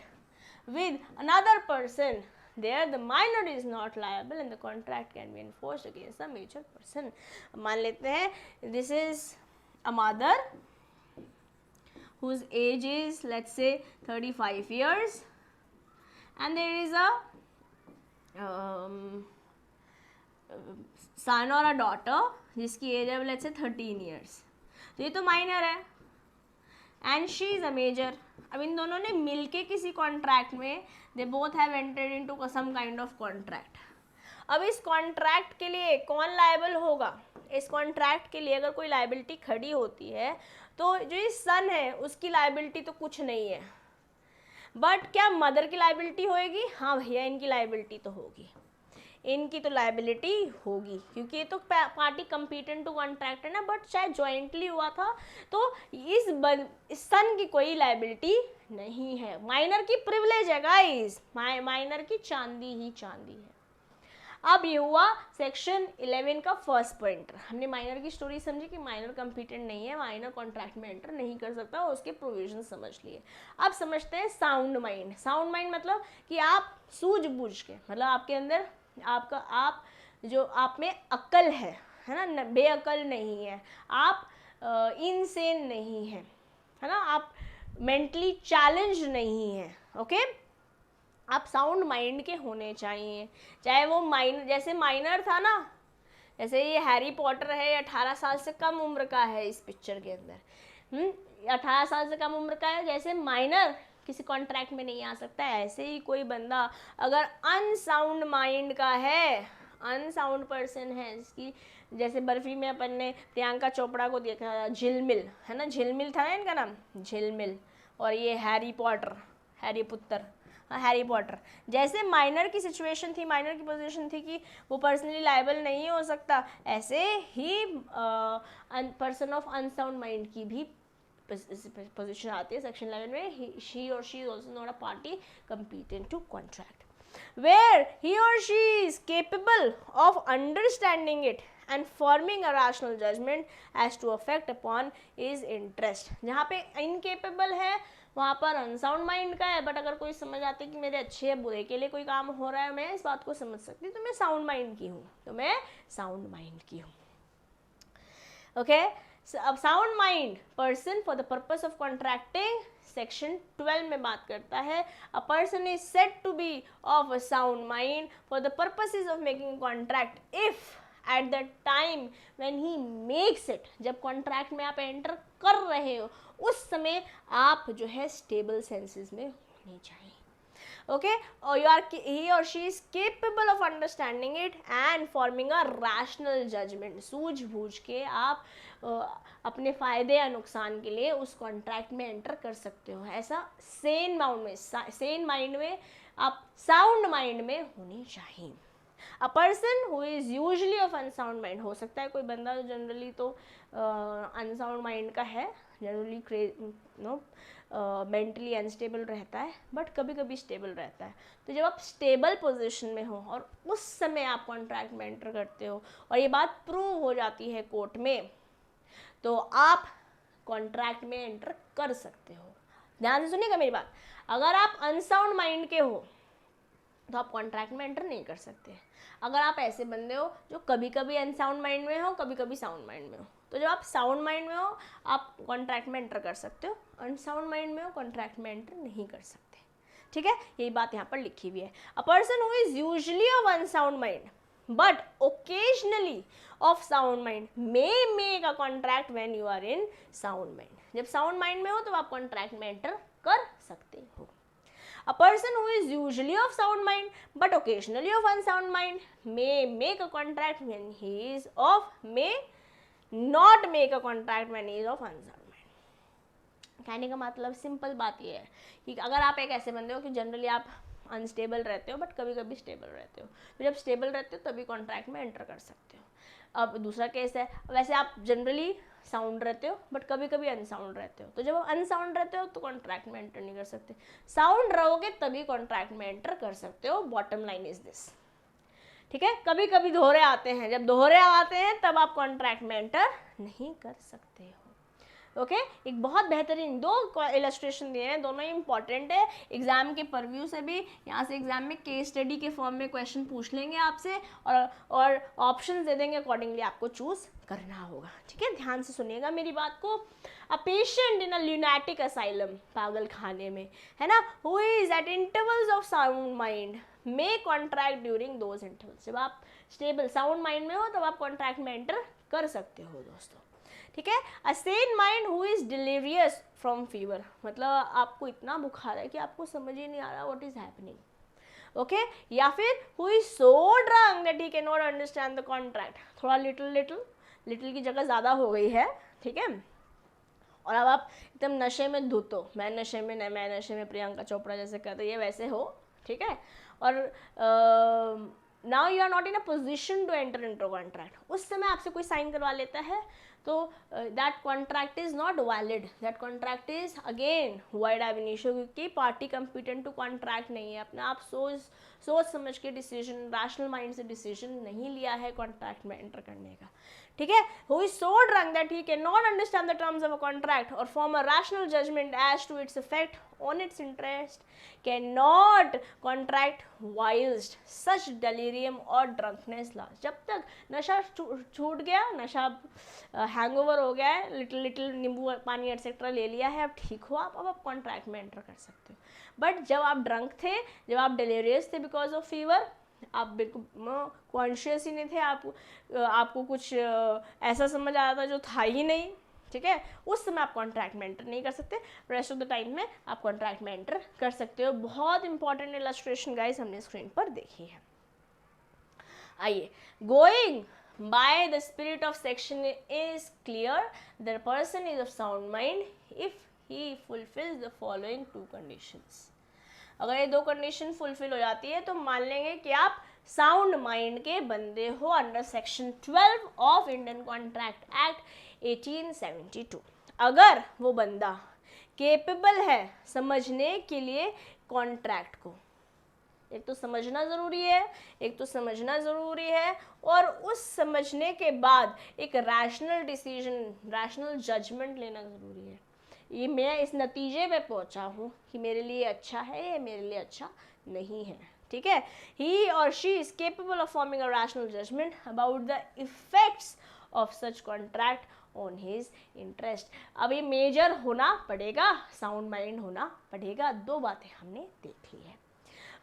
with another person, there the minor is not liable and the contract can be enforced against the major person। मान लेते हैं this is a mother whose age is let's say 35 years and there is a son or a daughter जिसकी as है let's say 13 years, तो ये तो minor है and she is a major. अब इन दोनों ने मिलके किसी कॉन्ट्रैक्ट में they both have entered into some kind of contract. अब इस कॉन्ट्रैक्ट के लिए कौन लायबल होगा? इस कॉन्ट्रैक्ट के लिए अगर कोई लायबिलिटी खड़ी होती है तो जो ये सन है उसकी लायबिलिटी तो कुछ नहीं है, बट क्या मदर की लायबिलिटी होएगी? हाँ भैया, इनकी लायबिलिटी तो होगी, इनकी तो लायबिलिटी होगी, क्योंकि ये तो पार्टी कंपीटेंट टू कॉन्ट्रैक्ट है ना, बट शायद जॉइंटली हुआ था तो इस सन की कोई लायबिलिटी नहीं है। माइनर की प्रिविलेज है गाइस, माइनर की चांदी ही चांदी है। अब ये हुआ सेक्शन 11 का फर्स्ट पॉइंट। हमने माइनर की स्टोरी समझी कि माइनर कंपीटेंट नहीं है, माइनर कॉन्ट्रैक्ट में एंटर नहीं कर सकता, और उसके प्रोविजन समझ लिए। अब समझते हैं साउंड माइंड। साउंड माइंड मतलब कि आप सूझबूझ के, मतलब आपके अंदर आप जो आप में अक्ल है ना, बेअक्ल नहीं है, आप इनसेन नहीं है ना, आप मेंटली चैलेंज नहीं है, ओके। आप साउंड माइंड के होने चाहिए, चाहे वो जैसे माइनर था ना, जैसे ये हैरी पॉटर है, 18 साल से कम उम्र का है इस पिक्चर के अंदर, 18 साल से कम उम्र का है, जैसे माइनर किसी कॉन्ट्रैक्ट में नहीं आ सकता है, ऐसे ही कोई बंदा अगर अनसाउंड माइंड का है, अनसाउंड पर्सन है, जिसकी जैसे बर्फी में अपन ने प्रियंका चोपड़ा को देखा, झिलमिल है ना, झिलमिल था ना इनका नाम, झिलमिल, और ये हैरी पॉटर, हैरी पुत्र हैरी पॉटर, जैसे माइनर की सिचुएशन थी, माइनर की पोजीशन थी कि वो पर्सनली लायबल नहीं हो सकता, ऐसे ही पर्सन ऑफ अनसाउंड माइंड की भी पोजीशन आती है सेक्शन 11 में. शी और she is also not a party competent to contract, where he or she is capable of understanding it and forming a rational judgment as to affect upon his interest. जहाँ पे incapable है वहाँ पर unsound mind का है, but अगर कोई समझ आती है कि मेरे अच्छे या बुरे के लिए कोई काम हो रहा है, मैं इस बात को समझ सकती हूँ, तो मैं साउंड माइंड की हूँ, तो मैं साउंड माइंड की हूँ. ओके, अब sound mind person for the purpose of contracting section 12 में बात करता है. A person is said to be of a sound mind for the purposes of making contract if at the time when he makes it, जब contract में आप enter कर रहे हो उस समय आप जो है स्टेबल सेंसेस में होने चाहिए. Okay, or he or she is capable of understanding it and forming a rational judgment. सूझबूझ के आप अपने फ़ायदे या नुकसान के लिए उस कॉन्ट्रैक्ट में एंटर कर सकते हो. ऐसा सेन माइंड में आप साउंड माइंड में होनी चाहिए. अ person who is usually of unsound mind, हो सकता है कोई बंदा जनरली तो अनसाउंड माइंड का है, जनरली मेंटली अनस्टेबल रहता है, बट कभी कभी स्टेबल रहता है. तो जब आप स्टेबल पोजीशन में हो और उस समय आप कॉन्ट्रैक्ट में एंटर करते हो और ये बात प्रूव हो जाती है कोर्ट में, तो आप कॉन्ट्रैक्ट में एंटर कर सकते हो. ध्यान से सुनिएगा मेरी बात. अगर आप अनसाउंड माइंड के हो तो आप कॉन्ट्रैक्ट में एंटर नहीं कर सकते. अगर आप ऐसे बंदे हो जो कभी कभी अनसाउंड माइंड में हो, कभी कभी साउंड माइंड में हो, तो जब आप साउंड माइंड में हो आप कॉन्ट्रैक्ट में एंटर कर सकते हो, अनसाउंड माइंड में हो कॉन्ट्रैक्ट में एंटर नहीं कर सकते. ठीक है, यही बात यहाँ पर लिखी हुई है. A person who is usually of unsound mind but occasionally of sound mind may make a contract when you are in sound mind. जब साउंड माइंड में हो तो आप कॉन्ट्रैक्ट में एंटर कर सकते हो. A person who is usually of sound mind but occasionally of unsound mind may make a contract when he is of, may not make a contract when he is of unsound mind. कहने का मतलब simple बात ये है कि अगर आप एक ऐसे बंदे हो कि जनरली आप अनस्टेबल रहते हो बट कभी कभी स्टेबल रहते हो, तो जब स्टेबल रहते हो तभी कॉन्ट्रैक्ट में एंटर कर सकते हो. अब दूसरा केस है, वैसे आप जनरली साउंड रहते हो बट कभी कभी अनसाउंड रहते हो, तो जब आप अनसाउंड रहते हो तो कॉन्ट्रैक्ट में एंटर नहीं कर सकते. साउंड रहोगे तभी कॉन्ट्रैक्ट में एंटर कर सकते हो. Bottom line is this. ठीक है, कभी कभी दोहरे आते हैं, जब दोहरे आते हैं तब आप कॉन्ट्रैक्ट में एंटर नहीं कर सकते हो. ओके, एक बहुत बेहतरीन दो इलस्ट्रेशन दिए हैं, दोनों ही इंपॉर्टेंट है. एग्जाम के परव्यू से भी, यहाँ से एग्जाम में केस स्टडी के फॉर्म में क्वेश्चन पूछ लेंगे आपसे और ऑप्शन दे देंगे, अकॉर्डिंगली आपको चूज करना होगा. ठीक है, ध्यान से सुनिएगा मेरी बात को. A patient in a lunatic asylum, पागल खाने में, है ना, who is eight intervals of sound mind may contract during those intervals. जब आप स्टेबल साउंड माइंड में हो तब आप कॉन्ट्रैक्ट में एंटर कर सकते हो दोस्तों. ठीक है. A sane mind who is delirious from fever, मतलब आपको इतना बुखार है कि आपको समझ ही नहीं आ रहा व्हाट इज हैपनिंग. ओके, या फिर who is so drunk that he can not understand the contract. थोड़ा लिटिल की जगह ज़्यादा हो गई है. ठीक है, और अब आप एकदम नशे में धुत हो, मैं नशे में प्रियंका चोपड़ा जैसे कर रही है वैसे हो. ठीक है, और now you are not in a position to enter into contract. उस समय आपसे कोई साइन करवा लेता है तो that contract is not valid. That contract is again void ab initio, क्योंकि पार्टी कंपिटेंट टू कॉन्ट्रैक्ट नहीं है. अपने आप सोच समझ के डिसीजन, रैशनल माइंड से डिसीजन नहीं लिया है कॉन्ट्रैक्ट में एंटर करने का. ठीक है, who is so drunk that he can not understand the terms of a contract और form a rational judgement as to its effect on its interest cannot contract whilst such delirium or drunkenness lasts. जब तक नशा छूट गया, नशा hangover हो गया है, लिटिल नींबू पानी एटसेट्रा ले लिया है, अब ठीक हो आप, अब आप कॉन्ट्रैक्ट में एंटर कर सकते हो. बट जब आप ड्रंक थे, जब आप डिलीरियस थे बिकॉज ऑफ फीवर, आप बिल्कुल कॉन्शियस ही नहीं थे, आपको कुछ ऐसा समझ आ रहा था जो था ही नहीं. ठीक है, उस समय आप कॉन्ट्रैक्ट में एंटर नहीं कर सकते. रेस्ट ऑफ द टाइम में आप कॉन्ट्रैक्ट में एंटर कर सकते हो. बहुत इंपॉर्टेंट इलस्ट्रेशन गाइस हमने स्क्रीन पर देखी है. आइए, going by the spirit of section is clear, the person is of sound mind if he fulfills the following two conditions. अगर ये दो कंडीशन फुलफिल हो जाती है तो मान लेंगे कि आप साउंड माइंड के बंदे हो under section 12 of Indian contract act 1872। अगर वो बंदा केपेबल है समझने के लिए कॉन्ट्रैक्ट को, एक तो समझना ज़रूरी है, एक तो समझना ज़रूरी है, और उस समझने के बाद एक रैशनल डिसीजन, रैशनल जजमेंट लेना ज़रूरी है। ये मैं इस नतीजे पे पहुंचा हूँ कि मेरे लिए अच्छा है या मेरे लिए अच्छा नहीं है, ठीक है। ही और she is capable of forming a rational judgement about the effects of such contract on his interest. अब ये मेजर होना पड़ेगा, साउंड माइंड होना पड़ेगा, दो बातें हमने देख ली है।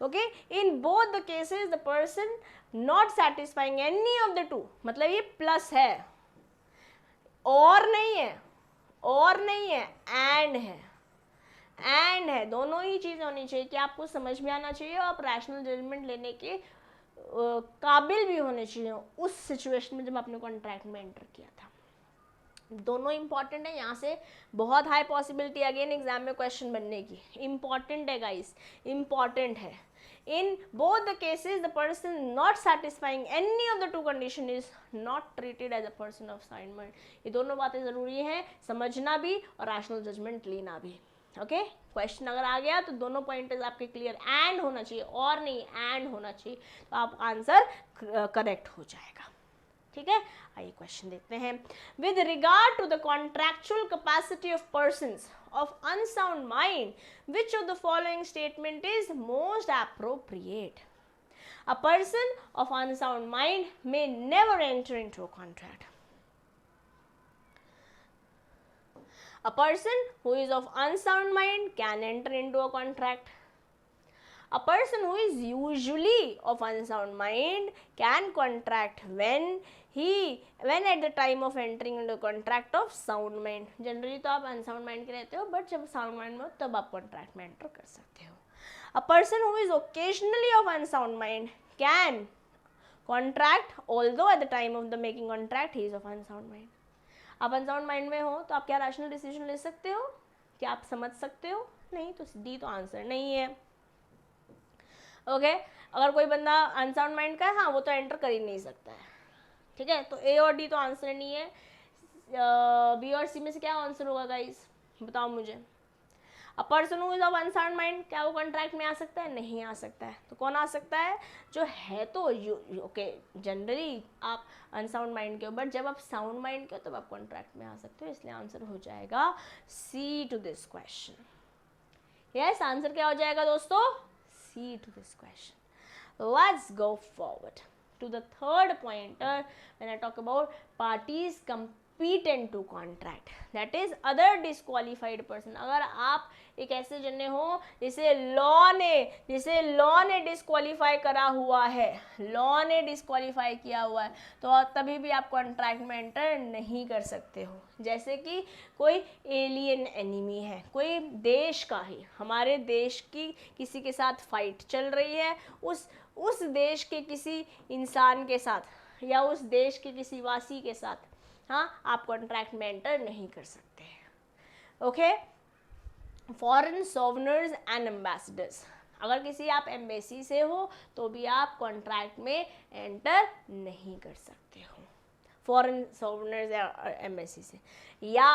Okay, in both the cases the person not satisfying any of the two, मतलब ये प्लस है और नहीं है, और नहीं है, एंड है, एंड है, दोनों ही चीज़ होनी चाहिए कि आपको समझ में आना चाहिए और आप रैशनल जजमेंट लेने के काबिल भी होने चाहिए उस सिचुएशन में जब आपने कॉन्ट्रैक्ट में एंटर किया था। दोनों इंपॉर्टेंट है, यहाँ से बहुत हाई पॉसिबिलिटी अगेन एग्जाम में क्वेश्चन बनने की, इंपॉर्टेंट है गाइस, इंपॉर्टेंट है। In both the cases, the person not satisfying any of the two condition is not treated as a person of sound mind. ये दोनों बातें ज़रूरी हैं, समझना भी और रैशनल जजमेंट लेना भी। ओके, क्वेश्चन अगर आ गया तो दोनों पॉइंट्स आपके क्लियर, एंड होना चाहिए और नहीं एंड होना चाहिए, तो आप आंसर करेक्ट हो जाएगा, ठीक है। आइए क्वेश्चन देखते हैं। With regard to the contractual capacity of persons of unsound mind, which of the following statement is most appropriate? A person of unsound mind may never enter into a contract. A person who is of unsound mind can enter into a contract. A person who is usually of unsound mind can contract when at the time of entering into contract of sound mind. Generally तो आप unsound mind के रहते हो, but जब sound mind में हो तब आप contract में enter कर सकते हो. A person who is occasionally of unsound mind can contract, although at the time of the making contract he is of unsound mind. आप unsound mind में हो तो आप क्या rational decision ले सकते हो? क्या आप समझ सकते हो? नहीं, तो डी तो आंसर नहीं है. ओके, अगर कोई बंदा अनसाउंड माइंड का है, हाँ वो तो एंटर कर ही नहीं सकता है, ठीक है. तो ए और डी तो आंसर नहीं है. बी और सी में से क्या आंसर होगा गाइस, बताओ मुझे. अ person who is of unsound mind, क्या वो कॉन्ट्रैक्ट में आ सकता है? नहीं आ सकता है. तो कौन आ सकता है? जो है तो ओके, जनरली आप अनसाउंड माइंड के हो, बट जब आप साउंड माइंड के हो तब आप कॉन्ट्रैक्ट में आ सकते हो. इसलिए आंसर हो जाएगा C to this question. Yes, answer क्या हो जाएगा दोस्तों? C to this question. Let's go forward to the third pointer when I talk about parties competent to contract, that is other disqualified person. अगर आप एक ऐसे जने हो जिसे लॉ ने डिस्क्वालीफाई करा हुआ है, लॉ ने डिस्क्वालीफाई किया हुआ है, तो तभी भी आप कॉन्ट्रैक्ट में एंटर नहीं कर सकते हो. जैसे कि कोई एलियन एनिमी है, कोई देश का ही, हमारे देश की किसी के साथ फाइट चल रही है, उस देश के किसी इंसान के साथ या उस देश के किसी वासी के साथ, हाँ, आप कॉन्ट्रैक्ट में एंटर नहीं कर सकते. ओके, फॉरेन सॉवनर्स एंड एम्बेसडर्स, अगर किसी आप एम्बेसी से हो तो भी आप कॉन्ट्रैक्ट में एंटर नहीं कर सकते हो, फॉरेन सॉवनर्स या एम्बेसी से. या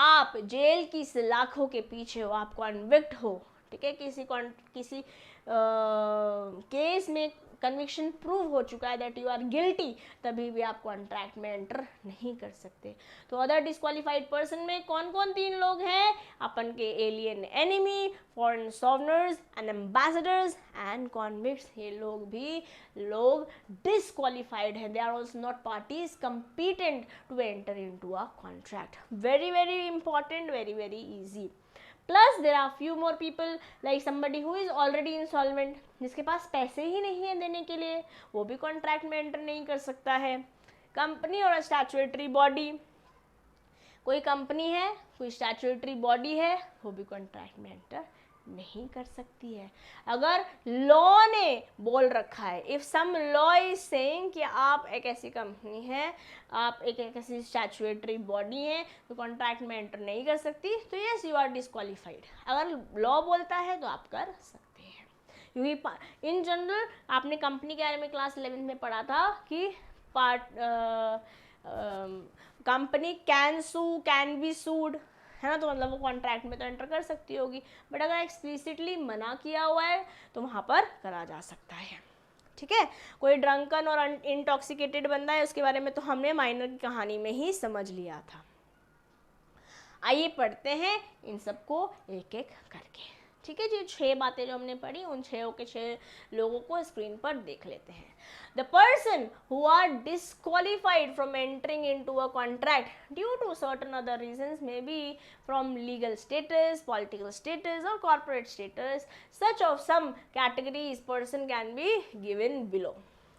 आप जेल की सलाखों के पीछे हो, आप कॉन्विक्ट हो, ठीक है, किसी केस में कन्विक्शन प्रूव हो चुका है दैट यू आर गिल्टी, तभी भी आप कॉन्ट्रैक्ट में एंटर नहीं कर सकते. तो अदर डिस्क्वालीफाइड पर्सन में कौन कौन तीन लोग हैं? अपन के एलियन एनिमी, फॉरेन सॉवनर्स एंड एम्बेसडर्स एंड कॉन्विक्ट्स. ये लोग डिस्क्वालीफाइड हैं. They are also not parties competent to enter into a contract. Very very important, very very easy. Plus there are few more people like somebody who is already insolvent, जिसके पास पैसे ही नहीं है देने के लिए, वो भी कॉन्ट्रैक्ट में एंटर नहीं कर सकता है. कंपनी और स्टैट्यूटरी बॉडी, कोई कंपनी है, कोई स्टैट्यूटरी बॉडी है, वो भी कॉन्ट्रैक्ट में एंटर नहीं कर सकती है. अगर लॉ ने बोल रखा है, if some law is saying कि आप एक ऐसी कंपनी है, आप एक ऐसी स्टैट्यूटरी बॉडी है, तो कॉन्ट्रैक्ट में एंटर नहीं कर सकती, तो यस यू आर डिस्क्वालीफाइड. अगर लॉ बोलता है तो आप कर सकते हैं. क्योंकि इन जनरल आपने कंपनी के बारे में क्लास 11 में पढ़ा था कि कंपनी कैन बी सूड, है ना, तो मतलब वो कॉन्ट्रैक्ट में तो एंटर कर सकती होगी, बट अगर एक्सप्लिसिटली मना किया हुआ है तो वहाँ पर करा जा सकता है। ठीक है, कोई ड्रंकन और इंटॉक्सिकेटेड बंदा है उसके बारे में तो हमने माइनर की कहानी में ही समझ लिया था। आइए पढ़ते हैं इन सबको एक एक करके। ठीक है जी, 6 बातें जो हमने पढ़ी उन 6 के 6 लोगों को स्क्रीन पर देख लेते हैं। The person who are disqualified from entering into a contract due to certain other reasons, may be from legal status, political status or corporate status, such of some categories person can be given below.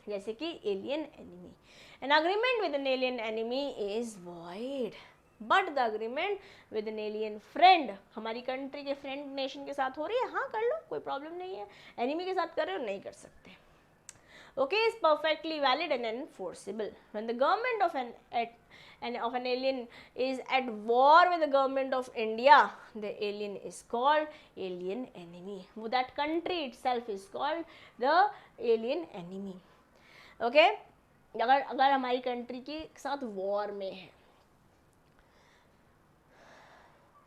जैसे कि alien enemy. An agreement with an alien enemy is void. But the agreement with an alien friend, हमारी country के friend nation के साथ हो रही है, हाँ कर लो, कोई प्रॉब्लम नहीं है। एनिमी के साथ कर रहे हो, नहीं कर सकते। Okay, is perfectly valid and enforceable when the government of an alien is at war with the government of India, the alien is called alien enemy. That country itself is called the alien enemy. Okay, अगर हमारी country के साथ war में है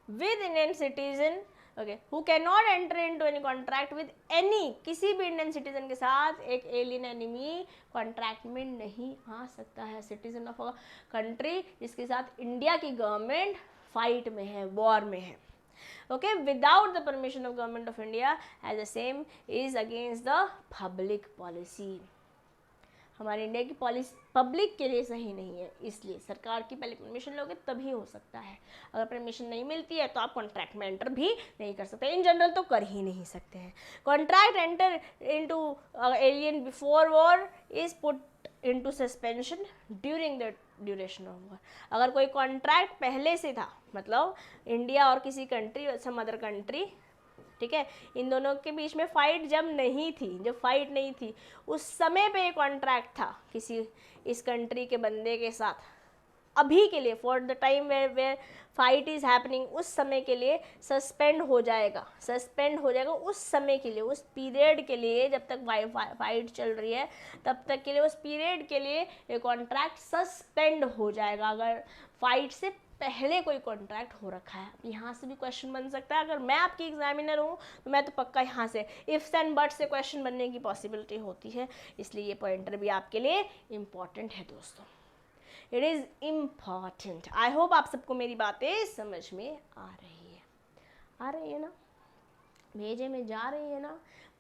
with Indian citizen, okay, who cannot enter into any contract with any, किसी भी Indian citizen के साथ एक एलियन एनिमी कॉन्ट्रैक्ट में नहीं आ सकता है। सिटीजन ऑफ अ कंट्री जिसके साथ इंडिया की गवर्नमेंट फाइट में है, वॉर में है। Okay, without the permission of government of India as the same is against the public policy. हमारे इंडिया की पॉलिसी पब्लिक के लिए सही नहीं है, इसलिए सरकार की पहले परमिशन लोगे तभी हो सकता है। अगर परमिशन नहीं मिलती है तो आप कॉन्ट्रैक्ट में एंटर भी नहीं कर सकते, इन जनरल तो कर ही नहीं सकते हैं। Contract enter into alien before war is put into suspension during the duration of war. अगर कोई कॉन्ट्रैक्ट पहले से था, मतलब इंडिया और किसी कंट्री, सम अदर कंट्री, ठीक है, इन दोनों के बीच में फाइट जब नहीं थी, जब फाइट नहीं थी उस समय पे एक कॉन्ट्रैक्ट था किसी इस कंट्री के बंदे के साथ, अभी के लिए for the time where fight is happening, उस समय के लिए सस्पेंड हो जाएगा उस समय के लिए, उस पीरियड के लिए, जब तक फाइट चल रही है तब तक के लिए, उस पीरियड के लिए ये कॉन्ट्रैक्ट सस्पेंड हो जाएगा अगर फाइट से पहले कोई कॉन्ट्रैक्ट हो रखा है। यहाँ से भी क्वेश्चन बन सकता है, अगर मैं आपकी एग्जामिनर हूँ तो मैं तो पक्का यहाँ से इफ्स एंड बट से क्वेश्चन बनने की पॉसिबिलिटी होती है, इसलिए ये पॉइंटर भी आपके लिए इम्पॉर्टेंट है दोस्तों, it is important. I hope आप सबको मेरी बातें समझ में आ रही है ना, भेजे में जा रही है ना,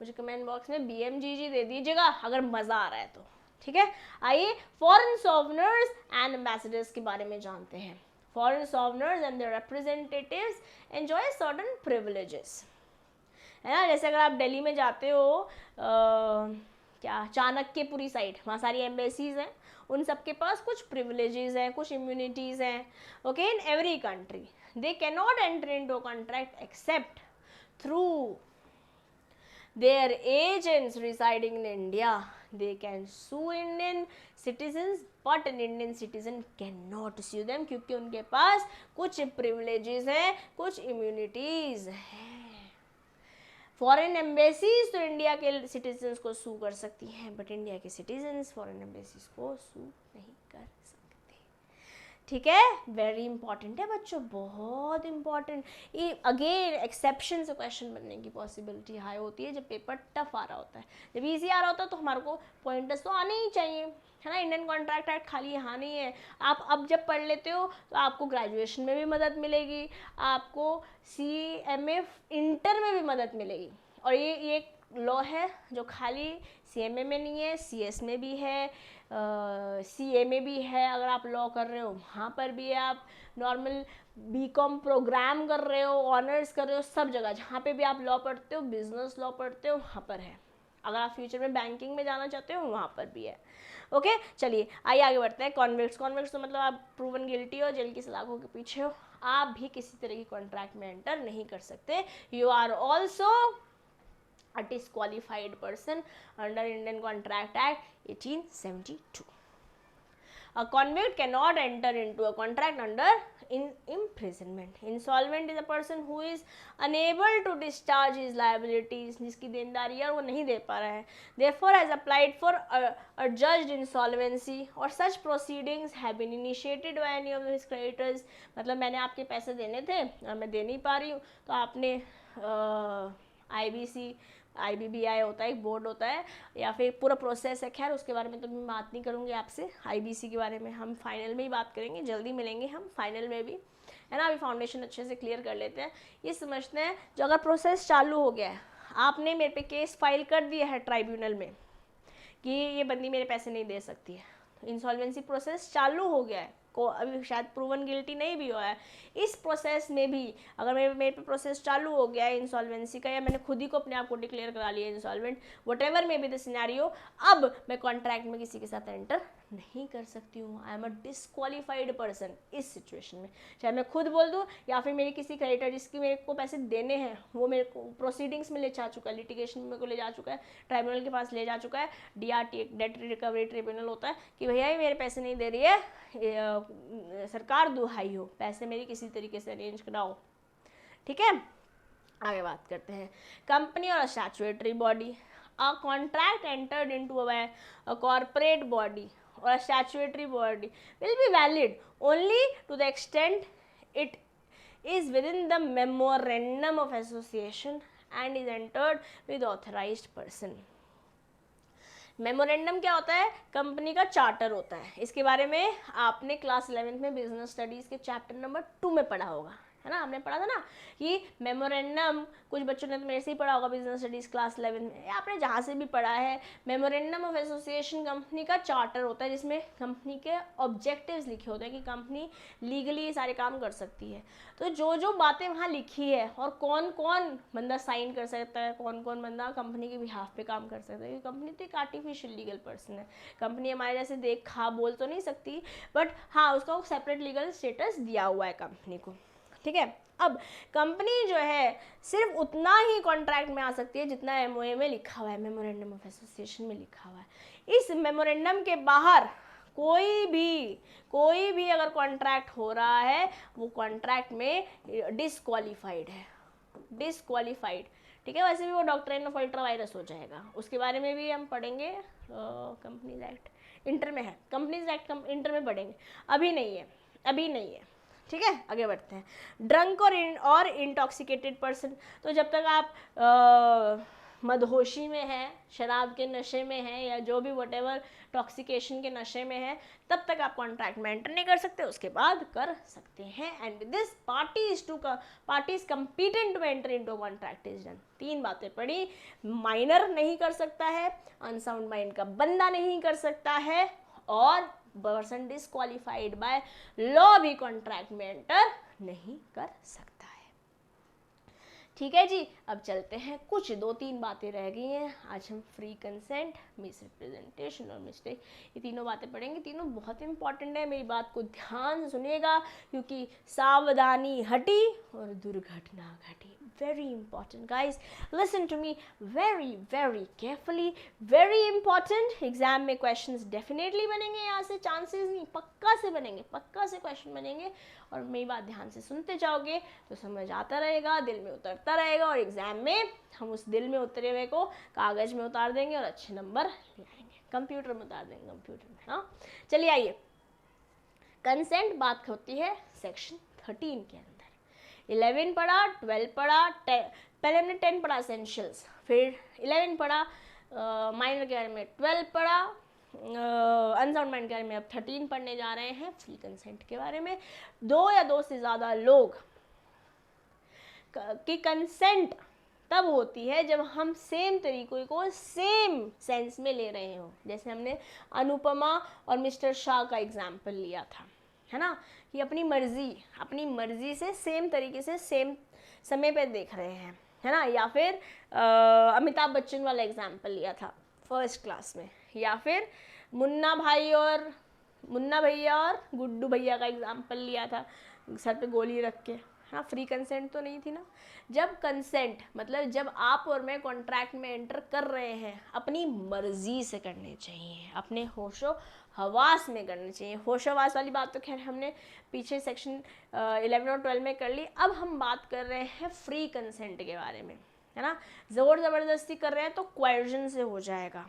मुझे कमेंट बॉक्स में BMGG दे दीजिएगा अगर मज़ा आ रहा है तो। ठीक है, आइए फॉरेन सॉवरनर्स एंड एम्बेसडर्स के बारे में जानते हैं। Foreign sovereigns and their representatives enjoy certain privileges, है ना। जैसे अगर आप दिल्ली में जाते हो क्या चाणक्यपुरी साइड, वहाँ सारी एम्बेसीज हैं, उन सब के पास कुछ प्रिविलेजेस हैं, कुछ इम्यूनिटीज़ हैं। Okay, in every country they can not enter into a contract accept through their agents residing in India. They can sue Indian citizens, but an Indian citizen cannot sue them क्योंकि उनके पास कुछ privileges हैं, कुछ immunities हैं। Foreign embassies तो India के citizens को सू कर सकती हैं, बट इंडिया के सिटीजन्स फॉरेन एम्बेसीज को सू नहीं कर सकते। ठीक है, वेरी इंपॉर्टेंट है बच्चों, बहुत इंपॉर्टेंट। ये अगेन एक्सेप्शन से क्वेश्चन बनने की पॉसिबिलिटी हाई होती है जब पेपर टफ आ रहा होता है। जब इजी आ रहा होता है तो हमारे को पॉइंटर्स तो आने ही चाहिए, है ना। इंडियन कॉन्ट्रैक्ट एक्ट खाली यहाँ नहीं है, आप अब जब पढ़ लेते हो तो आपको ग्रेजुएशन में भी मदद मिलेगी, आपको CMA इंटर में भी मदद मिलेगी। और ये एक लॉ है जो खाली CMA में नहीं है, CS में भी है, CA में भी है। अगर आप लॉ कर रहे हो वहाँ पर भी है, आप नॉर्मल BCom प्रोग्राम कर रहे हो, ऑनर्स कर रहे हो, सब जगह जहाँ पे भी आप लॉ पढ़ते हो, बिजनेस लॉ पढ़ते हो, वहाँ पर है। अगर आप फ्यूचर में बैंकिंग में जाना चाहते हो वहाँ पर भी है। ओके, चलिए आइए आगे बढ़ते हैं। कॉन्विक्ट्स तो मतलब आप प्रूवन गिल्टी हो, जेल की सलाखों के पीछे हो, आप भी किसी तरह की कॉन्ट्रैक्ट में एंटर नहीं कर सकते। You are also a disqualified person under Indian Contract Act 1872. A convict cannot enter into a contract under imprisonment. Insolvent is a person who is unable to discharge his liabilities, जिसकी देनदारी है वो नहीं दे पा रहा है. Therefore has applied for adjudged insolvency or such proceedings have been initiated by any of his creditors. मतलब मैंने आपके पैसे देने थे और मैं दे नहीं पा रही हूँ, तो आपने IBC IBBI होता है, एक बोर्ड होता है, या फिर पूरा प्रोसेस है. खैर उसके बारे में तो मैं बात नहीं करूँगी आपसे. IBC के बारे में हम फाइनल में ही बात करेंगे, जल्दी मिलेंगे हम फाइनल में भी, है ना. अभी फाउंडेशन अच्छे से क्लियर कर लेते हैं. ये समझते हैं, जो अगर प्रोसेस चालू हो गया है, आपने मेरे पे केस फाइल कर दिया है ट्राइब्यूनल में कि ये बंदी मेरे पैसे नहीं दे सकती है, इंसॉल्वेंसी प्रोसेस चालू हो गया है, को अभी शायद प्रूवन गिल्टी नहीं भी हुआ है. इस प्रोसेस में भी अगर मेरे पे प्रोसेस चालू हो गया है इंसॉल्वेंसी का, या मैंने खुद ही को अपने आप को डिक्लेयर करा लिया insolvent, whatever may be the scenario, अब मैं कॉन्ट्रैक्ट में किसी के साथ एंटर नहीं कर सकती हूँ. I am a disqualified person इस सिचुएशन में. चाहे मैं खुद बोल दूँ या फिर मेरी किसी क्रेडिटर जिसकी मेरे को पैसे देने हैं वो मेरे को प्रोसीडिंग्स में ले जा चुका है, लिटिगेशन में को ले जा चुका है, ट्राइब्यूनल के पास ले जा चुका है, DRT डेट रिकवरी ट्रिब्यूनल होता है कि भैया ये मेरे पैसे नहीं दे रही है, सरकार दुहाई हो, पैसे मेरी किसी तरीके से अरेंज कराओ. ठीक है, आगे बात करते हैं. कंपनी और statutory body. A contract entered into a corporate body or a statutory body will be valid only to the extent it is within the memorandum of association and is entered with authorized person. Memorandum क्या होता है? Company का charter होता है. इसके बारे में आपने क्लास 11th में बिजनेस स्टडीज़ के चैप्टर नंबर 2 में पढ़ा होगा, है ना. हमने पढ़ा था ना कि मेमोरेंडम, कुछ बच्चों ने तो मेरे से ही पढ़ा होगा बिजनेस स्टडीज़ क्लास 11 में, आपने जहाँ से भी पढ़ा है. मेमोरेंडम ऑफ एसोसिएशन कंपनी का चार्टर होता है जिसमें कंपनी के ऑब्जेक्टिव्स लिखे होते हैं कि कंपनी लीगली ये सारे काम कर सकती है. तो जो जो बातें वहाँ लिखी है और कौन कौन बंदा साइन कर सकता है, कौन कौन बंदा कंपनी के बिहाफ पे काम कर सकता है, क्योंकि कंपनी तो एक आर्टिफिशियल लीगल पर्सन है. कंपनी हमारे जैसे देख खा बोल तो नहीं सकती, बट हाँ उसका वो सेपरेट लीगल स्टेटस दिया हुआ है कंपनी को. ठीक है. अब कंपनी जो है सिर्फ उतना ही कॉन्ट्रैक्ट में आ सकती है जितना MOA में लिखा हुआ है, मेमोरेंडम ऑफ एसोसिएशन में लिखा हुआ है. इस मेमोरेंडम के बाहर कोई भी अगर कॉन्ट्रैक्ट हो रहा है वो कॉन्ट्रैक्ट में डिस्क्वालीफाइड है, डिस्क्वालीफाइड. ठीक है. वैसे भी वो डॉक्ट्रिन ऑफ अल्ट्रा वायरस हो जाएगा, उसके बारे में भी हम पढ़ेंगे. कंपनीज एक्ट इंटर में है, कंपनीज एक्ट इंटर में पढ़ेंगे, अभी नहीं है. ठीक है, आगे बढ़ते हैं. ड्रंक और इंटॉक्सिकेटेड पर्सन. तो जब तक आप मदहोशी में हैं, शराब के नशे में हैं, या जो भी व्हाटएवर टॉक्सिकेशन के नशे में है, तब तक आप कॉन्ट्रैक्ट में एंटर नहीं कर सकते, उसके बाद कर सकते हैं. And with this parties competent to enter into contract is done. 3 बातें पढ़ी. माइनर नहीं कर सकता है, अनसाउंड माइंड का बंदा नहीं कर सकता है, और पर्सन डिस्क्वालीफाइड बाय लॉ भी कॉन्ट्रैक्ट में एंटर नहीं कर सकता है. ठीक है जी. अब चलते हैं, कुछ 2-3 बातें रह गई हैं. आज हम फ्री कंसेंट, मिस रिप्रेजेंटेशन और मिस्टेक, ये तीनों बातें पढ़ेंगे. तीनों बहुत इंपॉर्टेंट है, मेरी बात को ध्यान सुनिएगा क्योंकि सावधानी हटी और दुर्घटना घटी. very important guys, listen to me very carefully, very important. Exam में क्वेश्चंस डेफिनेटली बनेंगे, यहाँ से चांसेस नहीं, पक्का से बनेंगे, पक्का से क्वेश्चन बनेंगे. और मेरी बात ध्यान से सुनते जाओगे तो समझ आता रहेगा, दिल में उतरता रहेगा, और एग्जाम में हम उस दिल में उतरे हुए को कागज में उतार देंगे और अच्छे नंबर ले आएंगे. कंप्यूटर में उतार देंगे, कंप्यूटर में. हाँ चलिए आइए. कंसेंट बात होती है सेक्शन 13 के अंदर. 11 पढ़ा, 12 पढ़ा, पहले हमने 10 पढ़ा एसेंशियल्स, फिर 11 पढ़ा, माइनर के बारे में 12 पढ़ा, अनसाउंड माइंड के बारे में अब 13 पढ़ने जा रहे हैं. फ्री कंसेंट के बारे में 2 या 2 से ज़्यादा लोग की कंसेंट तब होती है जब हम सेम तरीकों को सेम सेंस में ले रहे हो. जैसे हमने अनुपमा और मिस्टर शाह का एग्जाम्पल लिया था, है ना, कि अपनी मर्जी से सेम तरीके से सेम समय पे देख रहे हैं, है ना. या फिर अमिताभ बच्चन वाला एग्जाम्पल लिया था फर्स्ट क्लास में, या फिर मुन्ना भैया और गुड्डू भैया का एग्जाम्पल लिया था सर पे गोली रख के. हाँ, फ्री कंसेंट तो नहीं थी ना. जब कंसेंट मतलब जब आप और मैं कॉन्ट्रैक्ट में एंटर कर रहे हैं, अपनी मर्जी से करने चाहिए, अपने होशो हवास में करनी चाहिए। होश हवास वाली बात तो खैर हमने पीछे सेक्शन 11 और 12 में कर ली। अब हम बात कर रहे हैं फ्री कंसेंट के बारे में, है ना। ज़ोर ज़बरदस्ती कर रहे हैं तो क्वायर्जन से हो जाएगा।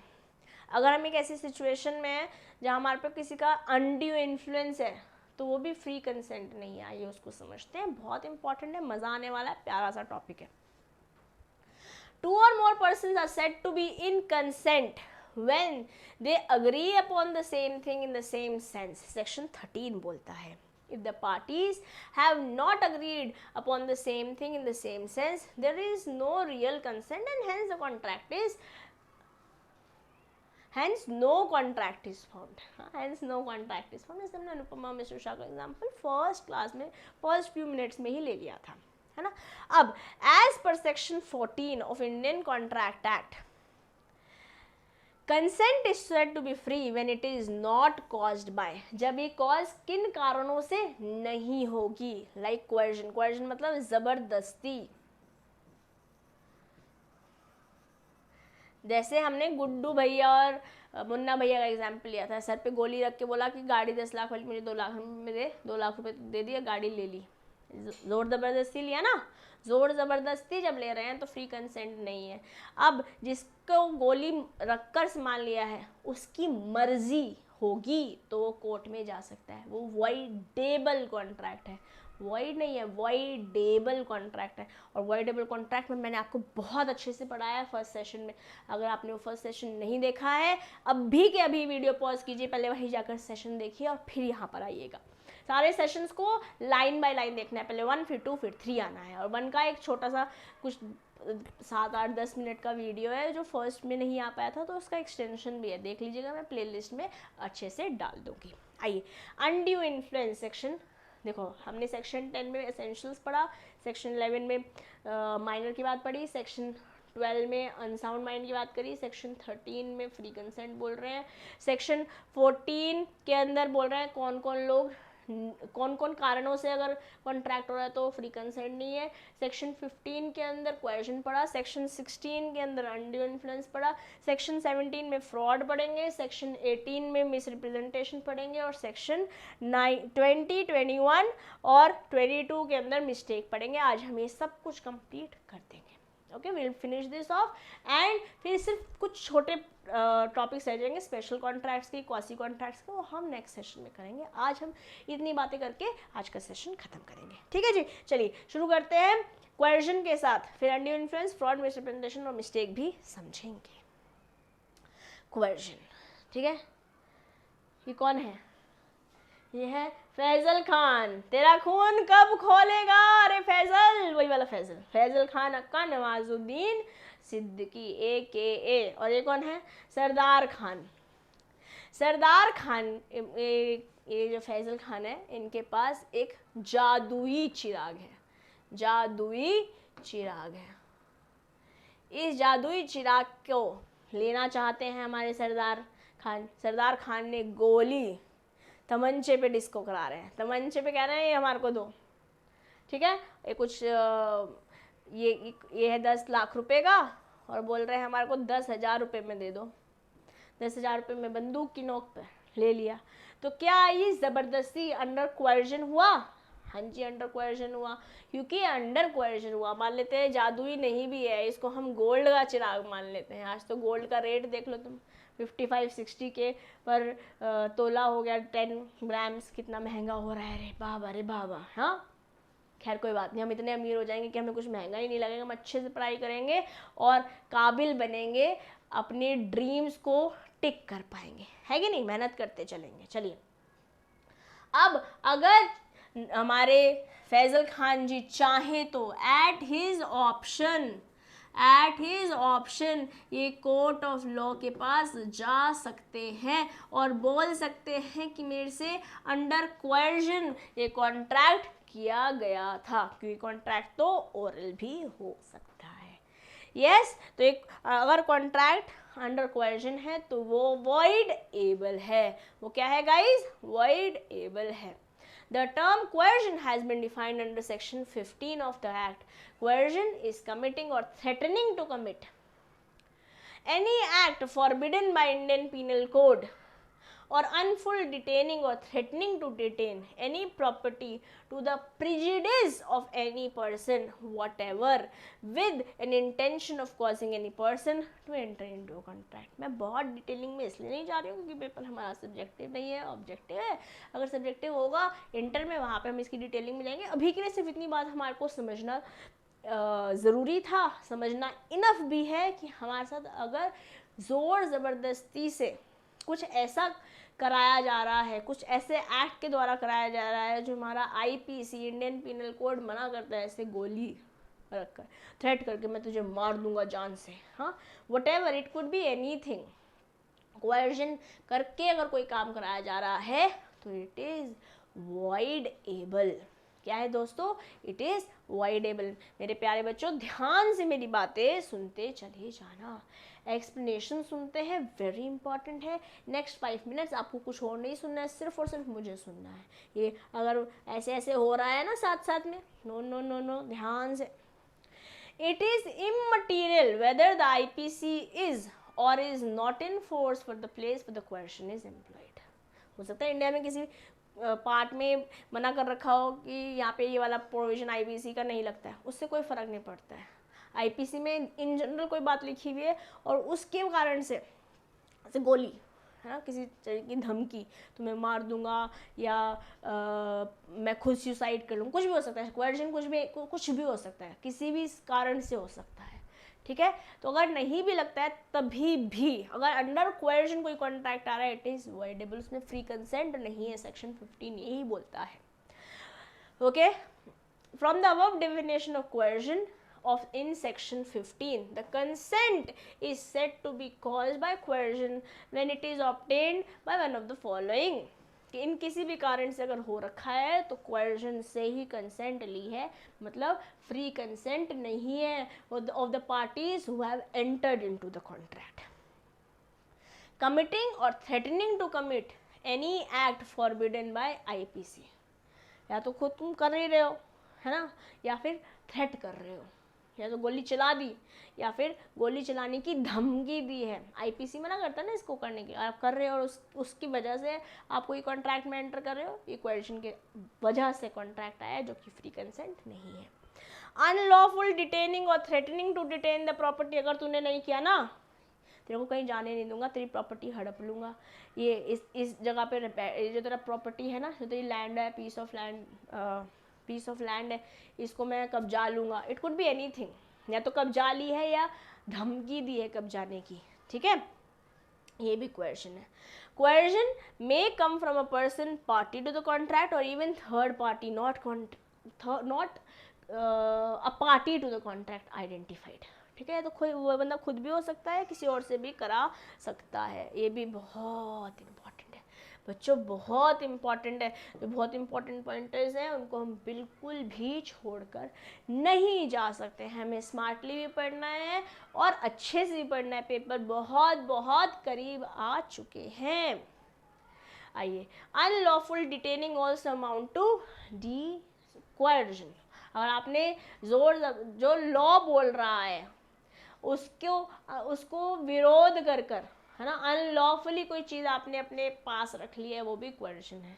अगर हम एक ऐसी सिचुएशन में है जहाँ हमारे पे किसी का अनड्यू इन्फ्लुएंस है तो वो भी फ्री कंसेंट नहीं है। आइए उसको समझते हैं, बहुत इंपॉर्टेंट है, मज़ा आने वाला है, प्यारा सा टॉपिक है। 2 or more persons are said to be in consent when they agree upon the same thing in the same sense. Section 13 बोलता है, if the parties have not agreed upon the same thing in the same sense, there is no real consent and hence no contract is found. Hence no contract is found. जैसे हमने अनुपमा मिश्र शाह का example first class में first few minutes में ही ले लिया था, है ना। अब as per section 14 of Indian contract act, consent is said to be free when it is not caused by, जब ये कॉज किन कारणों से नहीं होगी, लाइक क्वेर्जन। क्वेर्जन मतलब जबरदस्ती। जैसे हमने गुड्डू भैया और मुन्ना भैया का एग्जाम्पल लिया था, सर पे गोली रख के बोला कि गाड़ी 10 लाख वाली मुझे 2 लाख में दे, 2 लाख रुपए दे दिया, गाड़ी ले ली। जोर ज़बरदस्ती लिया ना। जोर ज़बरदस्ती जब ले रहे हैं तो फ्री कंसेंट नहीं है। अब जिसको गोली रखकर सामान लिया है उसकी मर्जी होगी तो वो कोर्ट में जा सकता है, वो वॉइडेबल कॉन्ट्रैक्ट है। वॉइड नहीं है, वॉइडेबल कॉन्ट्रैक्ट है। और वॉइडेबल कॉन्ट्रैक्ट में मैंने आपको बहुत अच्छे से पढ़ाया है फर्स्ट सेशन में। अगर आपने वो फर्स्ट सेशन नहीं देखा है, अभी के अभी वीडियो पॉज कीजिए, पहले वहीं जाकर सेशन देखिए और फिर यहाँ पर आइएगा। सारे सेशंस को लाइन बाय लाइन देखना है, पहले 1 फिर 2 फिर 3 आना है। और 1 का एक छोटा सा कुछ 7-8-10 मिनट का वीडियो है जो फर्स्ट में नहीं आ पाया था, तो उसका एक्सटेंशन भी है, देख लीजिएगा, मैं प्लेलिस्ट में अच्छे से डाल दूँगी। आइए, अनड्यू इन्फ्लुएंस सेक्शन देखो, हमने सेक्शन 10 में एसेंशियल्स पढ़ा, सेक्शन 11 में माइनर की बात पढ़ी, सेक्शन 12 में अनसाउंड माइंड की बात करी, सेक्शन 13 में फ्री कंसेंट बोल रहे हैं, सेक्शन 14 के अंदर बोल रहे हैं कौन कौन लोग, कौन कौन कारणों से अगर कॉन्ट्रैक्ट हो रहा है तो फ्री कंसेंट नहीं है। सेक्शन 15 के अंदर क्वेश्चन पढ़ा, सेक्शन 16 के अंदर अनड्यू इन्फ्लुएंस पढ़ा, सेक्शन 17 में फ्रॉड पढ़ेंगे, सेक्शन 18 में मिसरिप्रेजेंटेशन पढ़ेंगे और सेक्शन 20, 21 और 22 के अंदर मिस्टेक पढ़ेंगे। आज हम ये सब कुछ कंप्लीट कर देंगे। Okay, will finish this of and फिर सिर्फ कुछ छोटे टॉपिक्स रह जाएंगे स्पेशल कॉन्ट्रैक्ट्स के, क्वासी कॉन्ट्रैक्ट्स के, वो हम नेक्स्ट सेशन में करेंगे। आज हम इतनी बातें करके आज का सेशन खत्म करेंगे। ठीक है जी, चलिए शुरू करते हैं क्वेश्चन के साथ, फिर अनड्यू इन्फ्लुएंस, फ्रॉड, मिसरिप्रेजेंटेशन और मिस्टेक भी समझेंगे। क्वेश्चन, ठीक है, ये कौन है? ये है फैजल खान। तेरा खून कब खोलेगा? अरे फैजल, वही वाला फैजल, फैजल खान अक्का नवाजुद्दीन सिद्दीकी AKA। और ये कौन है? सरदार खान। सरदार खान, ये जो फैजल खान है, इनके पास एक जादुई चिराग है। जादुई चिराग है। इस जादुई चिराग को लेना चाहते हैं हमारे सरदार खान। सरदार खान ने गोली तमंचे पे डिस्को करा रहे हैं, तमंचे पे कह रहे हैं ये हमारे को दो। ठीक है, ये कुछ ये है 10 लाख रुपए का और बोल रहे हैं हमारे को 10,000 रुपये में दे दो। 10,000 रुपये में बंदूक की नोक पे ले लिया। तो क्या ये ज़बरदस्ती अंडर क्वेर्जन हुआ? हाँ जी, अंडर क्वेर्जन हुआ। क्योंकि अंडर क्वेर्जन हुआ, मान लेते हैं जादुई नहीं भी है, इसको हम गोल्ड का चिराग मान लेते हैं। आज तो गोल्ड का रेट देख लो तुम, 55-60 के पर तोला हो गया, 10 ग्राम्स, कितना महंगा हो रहा है। रे बाबा, रे बाबा। हाँ, खैर कोई बात नहीं, हम इतने अमीर हो जाएंगे कि हमें कुछ महंगा ही नहीं लगेगा। हम अच्छे से पढ़ाई करेंगे और काबिल बनेंगे, अपने ड्रीम्स को टिक कर पाएंगे, है कि नहीं? मेहनत करते चलेंगे। चलिए, अब अगर हमारे फैजल खान जी चाहे तो एट हिज ऑप्शन ये कोर्ट ऑफ लॉ के पास जा सकते हैं और बोल सकते हैं कि मेरे से अंडर क्वेर्जन ये कॉन्ट्रैक्ट किया गया था, क्योंकि कॉन्ट्रैक्ट तो ओरल भी हो सकता है। यस, तो एक अगर कॉन्ट्रैक्ट अंडर क्वेर्जन है तो वो वॉइड एबल है। वो क्या है गाइज? वॉइड एबल है। The term coercion has been defined under section 15 of the Act. Coercion is committing or threatening to commit any act forbidden by Indian Penal Code or unful detaining or threatening to detain any property to the prejudice of any person whatever with an intention of causing any person to enter into a contract. मैं बहुत detailing में इसलिए नहीं जा रही हूँ क्योंकि paper हमारा सब्जेक्टिव नहीं है, ऑब्जेक्टिव है. अगर सब्जेक्टिव होगा इंटर में, वहाँ पे हम इसकी डिटेलिंग में जाएंगे. अभी के लिए सिर्फ इतनी बात हमारे को समझना ज़रूरी था, समझना इनफ भी है कि हमारे साथ अगर ज़ोर ज़बरदस्ती से कुछ ऐसा कराया जा रहा है, कुछ ऐसे एक्ट के द्वारा कराया जा रहा है जो हमारा आईपीसी इंडियन पिनल कोड मना करता है, ऐसे गोली रखकर थ्रेट करके मैं तुझे मार दूंगा जान से, हाँ, whatever it could be anything, coercion करके अगर कोई काम कराया जा रहा है तो इट इज़ वॉइडेबल. क्या है दोस्तों? It is voidable. मेरे प्यारे बच्चों, ध्यान से मेरी बातें सुनते चले जाना. एक्सप्लेनेशन सुनते हैं, वेरी इंपॉर्टेंट है. नेक्स्ट 5 मिनट्स आपको कुछ और नहीं सुनना है, सिर्फ और सिर्फ मुझे सुनना है. ये अगर ऐसे ऐसे हो रहा है ना साथ साथ में, नो नो नो नो, ध्यान से. It is immaterial whether the IPC is और is not in force for the place for the question is employed. हो सकता है इंडिया में किसी पार्ट में मना कर रखा हो कि यहाँ पे ये वाला प्रोविजन आईपीसी का नहीं लगता है, उससे कोई फ़र्क नहीं पड़ता है. आईपीसी में इन जनरल कोई बात लिखी हुई है और उसके कारण से जैसे गोली है ना, किसी तरह की धमकी, तुम्हें मार दूंगा या मैं खुद सुसाइड कर लूँ, कुछ भी हो सकता है. क्वेश्चन कुछ भी हो सकता है, किसी भी कारण से हो सकता है. ठीक है, तो अगर नहीं भी लगता है तभी भी अगर अंडर कोएर्जन कोई कॉन्ट्रैक्ट आ रहा है, इट इज़ वॉइडेबल. उसमें फ्री कंसेंट नहीं है, सेक्शन 15 यही बोलता है. Okay, from the above definition of coercion of in section 15, the consent is said to be caused by coercion when it is obtained by one of the following. कि इन किसी भी कारण से अगर हो रखा है तो coercion से ही consent ली है, मतलब free consent नहीं है of the parties who have entered into the contract. Committing or threatening to commit any act forbidden by IPC, या तो खुद तुम कर ही रहे हो है ना, या फिर थ्रेट कर रहे हो, या तो गोली चला दी या फिर गोली चलाने की धमकी दी है. आईपीसी मना करता है ना इसको करने की, आप कर रहे हो और उसकी वजह से आप कोई कॉन्ट्रैक्ट में एंटर कर रहे हो, ये क्वेश्चन के वजह से कॉन्ट्रैक्ट आया जो कि फ्री कंसेंट नहीं है. अनलॉफुल डिटेनिंग और threatening to detain the property, अगर तूने नहीं किया ना, तेरे को कहीं जाने नहीं दूंगा, तेरी प्रॉपर्टी हड़प लूँगा, ये इस जगह पे जो तेरा प्रॉपर्टी है ना, जो तेरी लैंड है, पीस ऑफ लैंड है, इसको मैं कब्जा लूँगा. इट कुड बी एनीथिंग, या तो कब्जा ली है या धमकी दी है कब्जाने की. ठीक है, ये भी क्वेश्चन है. Question may come from a person party to the contract और even third party, not a party to the contract identified. ठीक है, तो वो बंदा खुद भी हो सकता है, किसी और से भी करा सकता है. ये भी बहुत इम्पॉर्टेंट है बच्चों, बहुत इम्पॉर्टेंट है. जो बहुत इम्पॉर्टेंट पॉइंटर्स हैं उनको हम बिल्कुल भी छोड़कर नहीं जा सकते हैं. हमें स्मार्टली भी पढ़ना है और अच्छे से भी पढ़ना है. पेपर बहुत बहुत करीब आ चुके हैं. आइए, unlawful detaining also amount to the coercion. अगर आपने जो लॉ बोल रहा है उसको विरोध कर है ना, अनलॉफुली कोई चीज़ आपने अपने पास रख ली है, वो भी कोएर्जन है.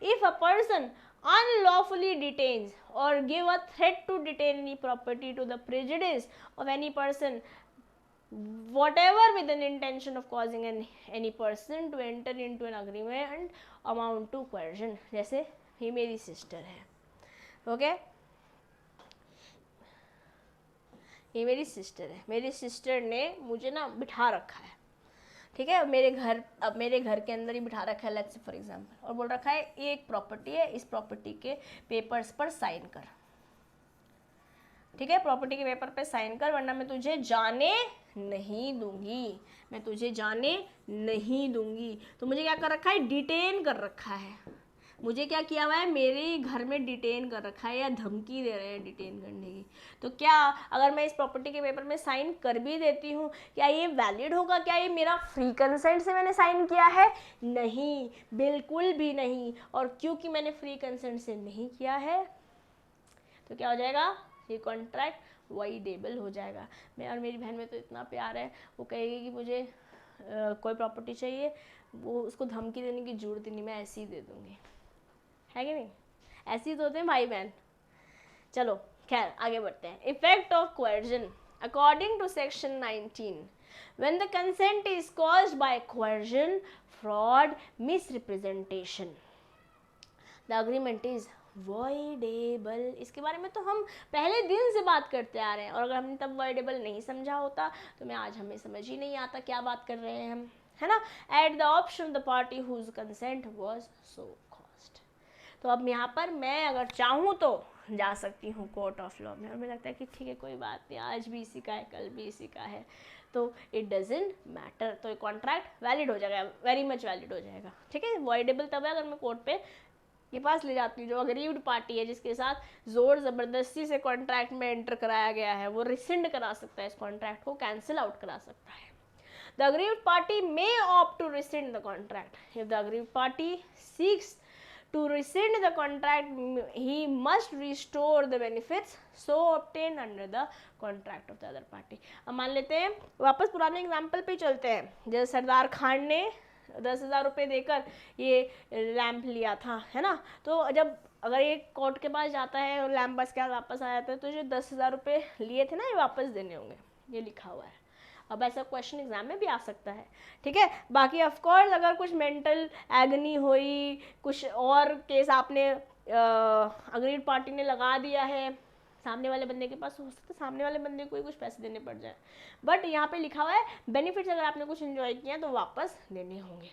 If a person unlawfully detains or give a threat to detain any property to the prejudice of any person whatever with an intention of causing any person to enter into an agreement amount to coercion. जैसे ये मेरी sister है, okay, ये मेरी sister है. मेरी sister ने मुझे ना बिठा रखा है, ठीक है, मेरे घर के अंदर ही बिठा रखा है, लेट्स से फॉर एग्जांपल, और बोल रखा है ये एक प्रॉपर्टी है, इस प्रॉपर्टी के पेपर्स पर साइन कर. ठीक है, प्रॉपर्टी के पेपर पे साइन कर वरना मैं तुझे जाने नहीं दूंगी, मैं तुझे जाने नहीं दूंगी. तो मुझे क्या कर रखा है, डिटेन कर रखा है. मुझे क्या किया हुआ है, मेरे घर में डिटेन कर रखा है या धमकी दे रहे हैं डिटेन करने की. तो क्या अगर मैं इस प्रॉपर्टी के पेपर में साइन कर भी देती हूँ, क्या ये वैलिड होगा? क्या ये मेरा फ्री कंसेंट से मैंने साइन किया है? नहीं, बिल्कुल भी नहीं. और क्योंकि मैंने फ्री कंसेंट से नहीं किया है तो क्या हो जाएगा, ये कॉन्ट्रैक्ट वॉइडेबल हो जाएगा. मैं और मेरी बहन में तो इतना प्यार है, वो कहेगी कि मुझे कोई प्रॉपर्टी चाहिए, वो उसको धमकी देने की जरूरत ही नहीं, मैं ऐसे ही दे दूँगी, है कि नहीं? ऐसे ही तो होते हैं भाई बहन। चलो खैर आगे बढ़ते हैं। Effect of coercion according to section 19, when the consent is caused by coercion, fraud, misrepresentation, the agreement is voidable। इसके बारे में तो हम पहले दिन से बात करते आ रहे हैं, और अगर हमने तब voidable नहीं समझा होता तो मैं आज हमें समझ ही नहीं आता क्या बात कर रहे हैं हम, है ना। At the option of the party whose consent was so caused. तो अब यहाँ पर मैं अगर चाहूँ तो जा सकती हूँ कोर्ट ऑफ लॉ में, और मुझे लगता है कि ठीक है कोई बात नहीं, आज भी इसी का है कल भी इसी का है, तो इट डजेंट मैटर, तो कॉन्ट्रैक्ट वैलिड हो जाएगा, वेरी मच वैलिड हो जाएगा। ठीक है, वॉइडेबल तब है अगर मैं कोर्ट पे के पास ले जाती हूँ, जो अग्रीव्ड पार्टी है जिसके साथ जोर ज़बरदस्ती से कॉन्ट्रैक्ट में एंटर कराया गया है, वो रिसिंड करा सकता है, इस कॉन्ट्रैक्ट को कैंसिल आउट करा सकता है। The aggrieved party may opt to rescind the contract. If the aggrieved party seeks to rescind the contract, he must restore the benefits so obtained under the contract of the other party. अब मान लेते हैं, वापस पुराने example पे चलते हैं, जैसे सरदार खान ने 10,000 रुपये देकर ये लैंप लिया था, है ना। तो जब अगर ये कोर्ट के पास जाता है और लैंप बस के वापस आ जाता है, तो जो 10,000 रुपये लिए थे ना, ये वापस देने होंगे, ये लिखा हुआ है। अब ऐसा क्वेश्चन एग्जाम में भी आ सकता है, ठीक है। बाकी ऑफ कोर्स अगर कुछ मेंटल एगनी हुई, कुछ और केस आपने अग्रीड पार्टी ने लगा दिया है, सामने वाले बंदे के पास, हो सकता है सामने वाले बंदे को ही कुछ पैसे देने पड़ जाए, बट यहाँ पे लिखा हुआ है बेनिफिट्स अगर आपने कुछ एंजॉय किया तो वापस देने होंगे।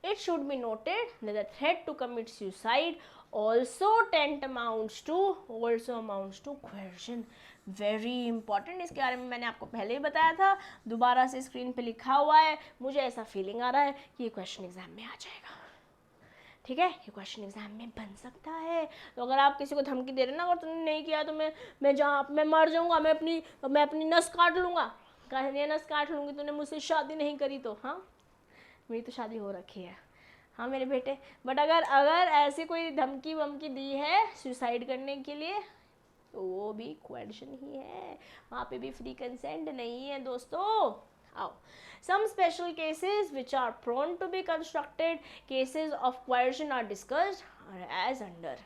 It should be noted that the threat to commit suicide also amounts to coercion. Very important। इसके बारे में मैंने आपको पहले ही बताया था, दोबारा से स्क्रीन पे लिखा हुआ है। मुझे ऐसा फीलिंग आ रहा है कि ये क्वेश्चन एग्जाम में आ जाएगा, ठीक है, ये क्वेश्चन एग्जाम में बन सकता है। तो अगर आप किसी को धमकी दे रहे हैं ना, अगर तुमने नहीं किया तो मैं मर जाऊंगा, मैं अपनी नस काट लूंगा, ये नस काट लूंगी, तूने मुझसे शादी नहीं करी तो। हाँ, मेरी तो शादी हो रखी है, हाँ मेरे बेटे, बट अगर ऐसी कोई धमकी वमकी दी है सुसाइड करने के लिए, तो वो भी कोएर्शन ही है, वहाँ पे भी फ्री कंसेंट नहीं है दोस्तों। आओ, some special cases which are prone to be constructed cases of coercion are discussed as under।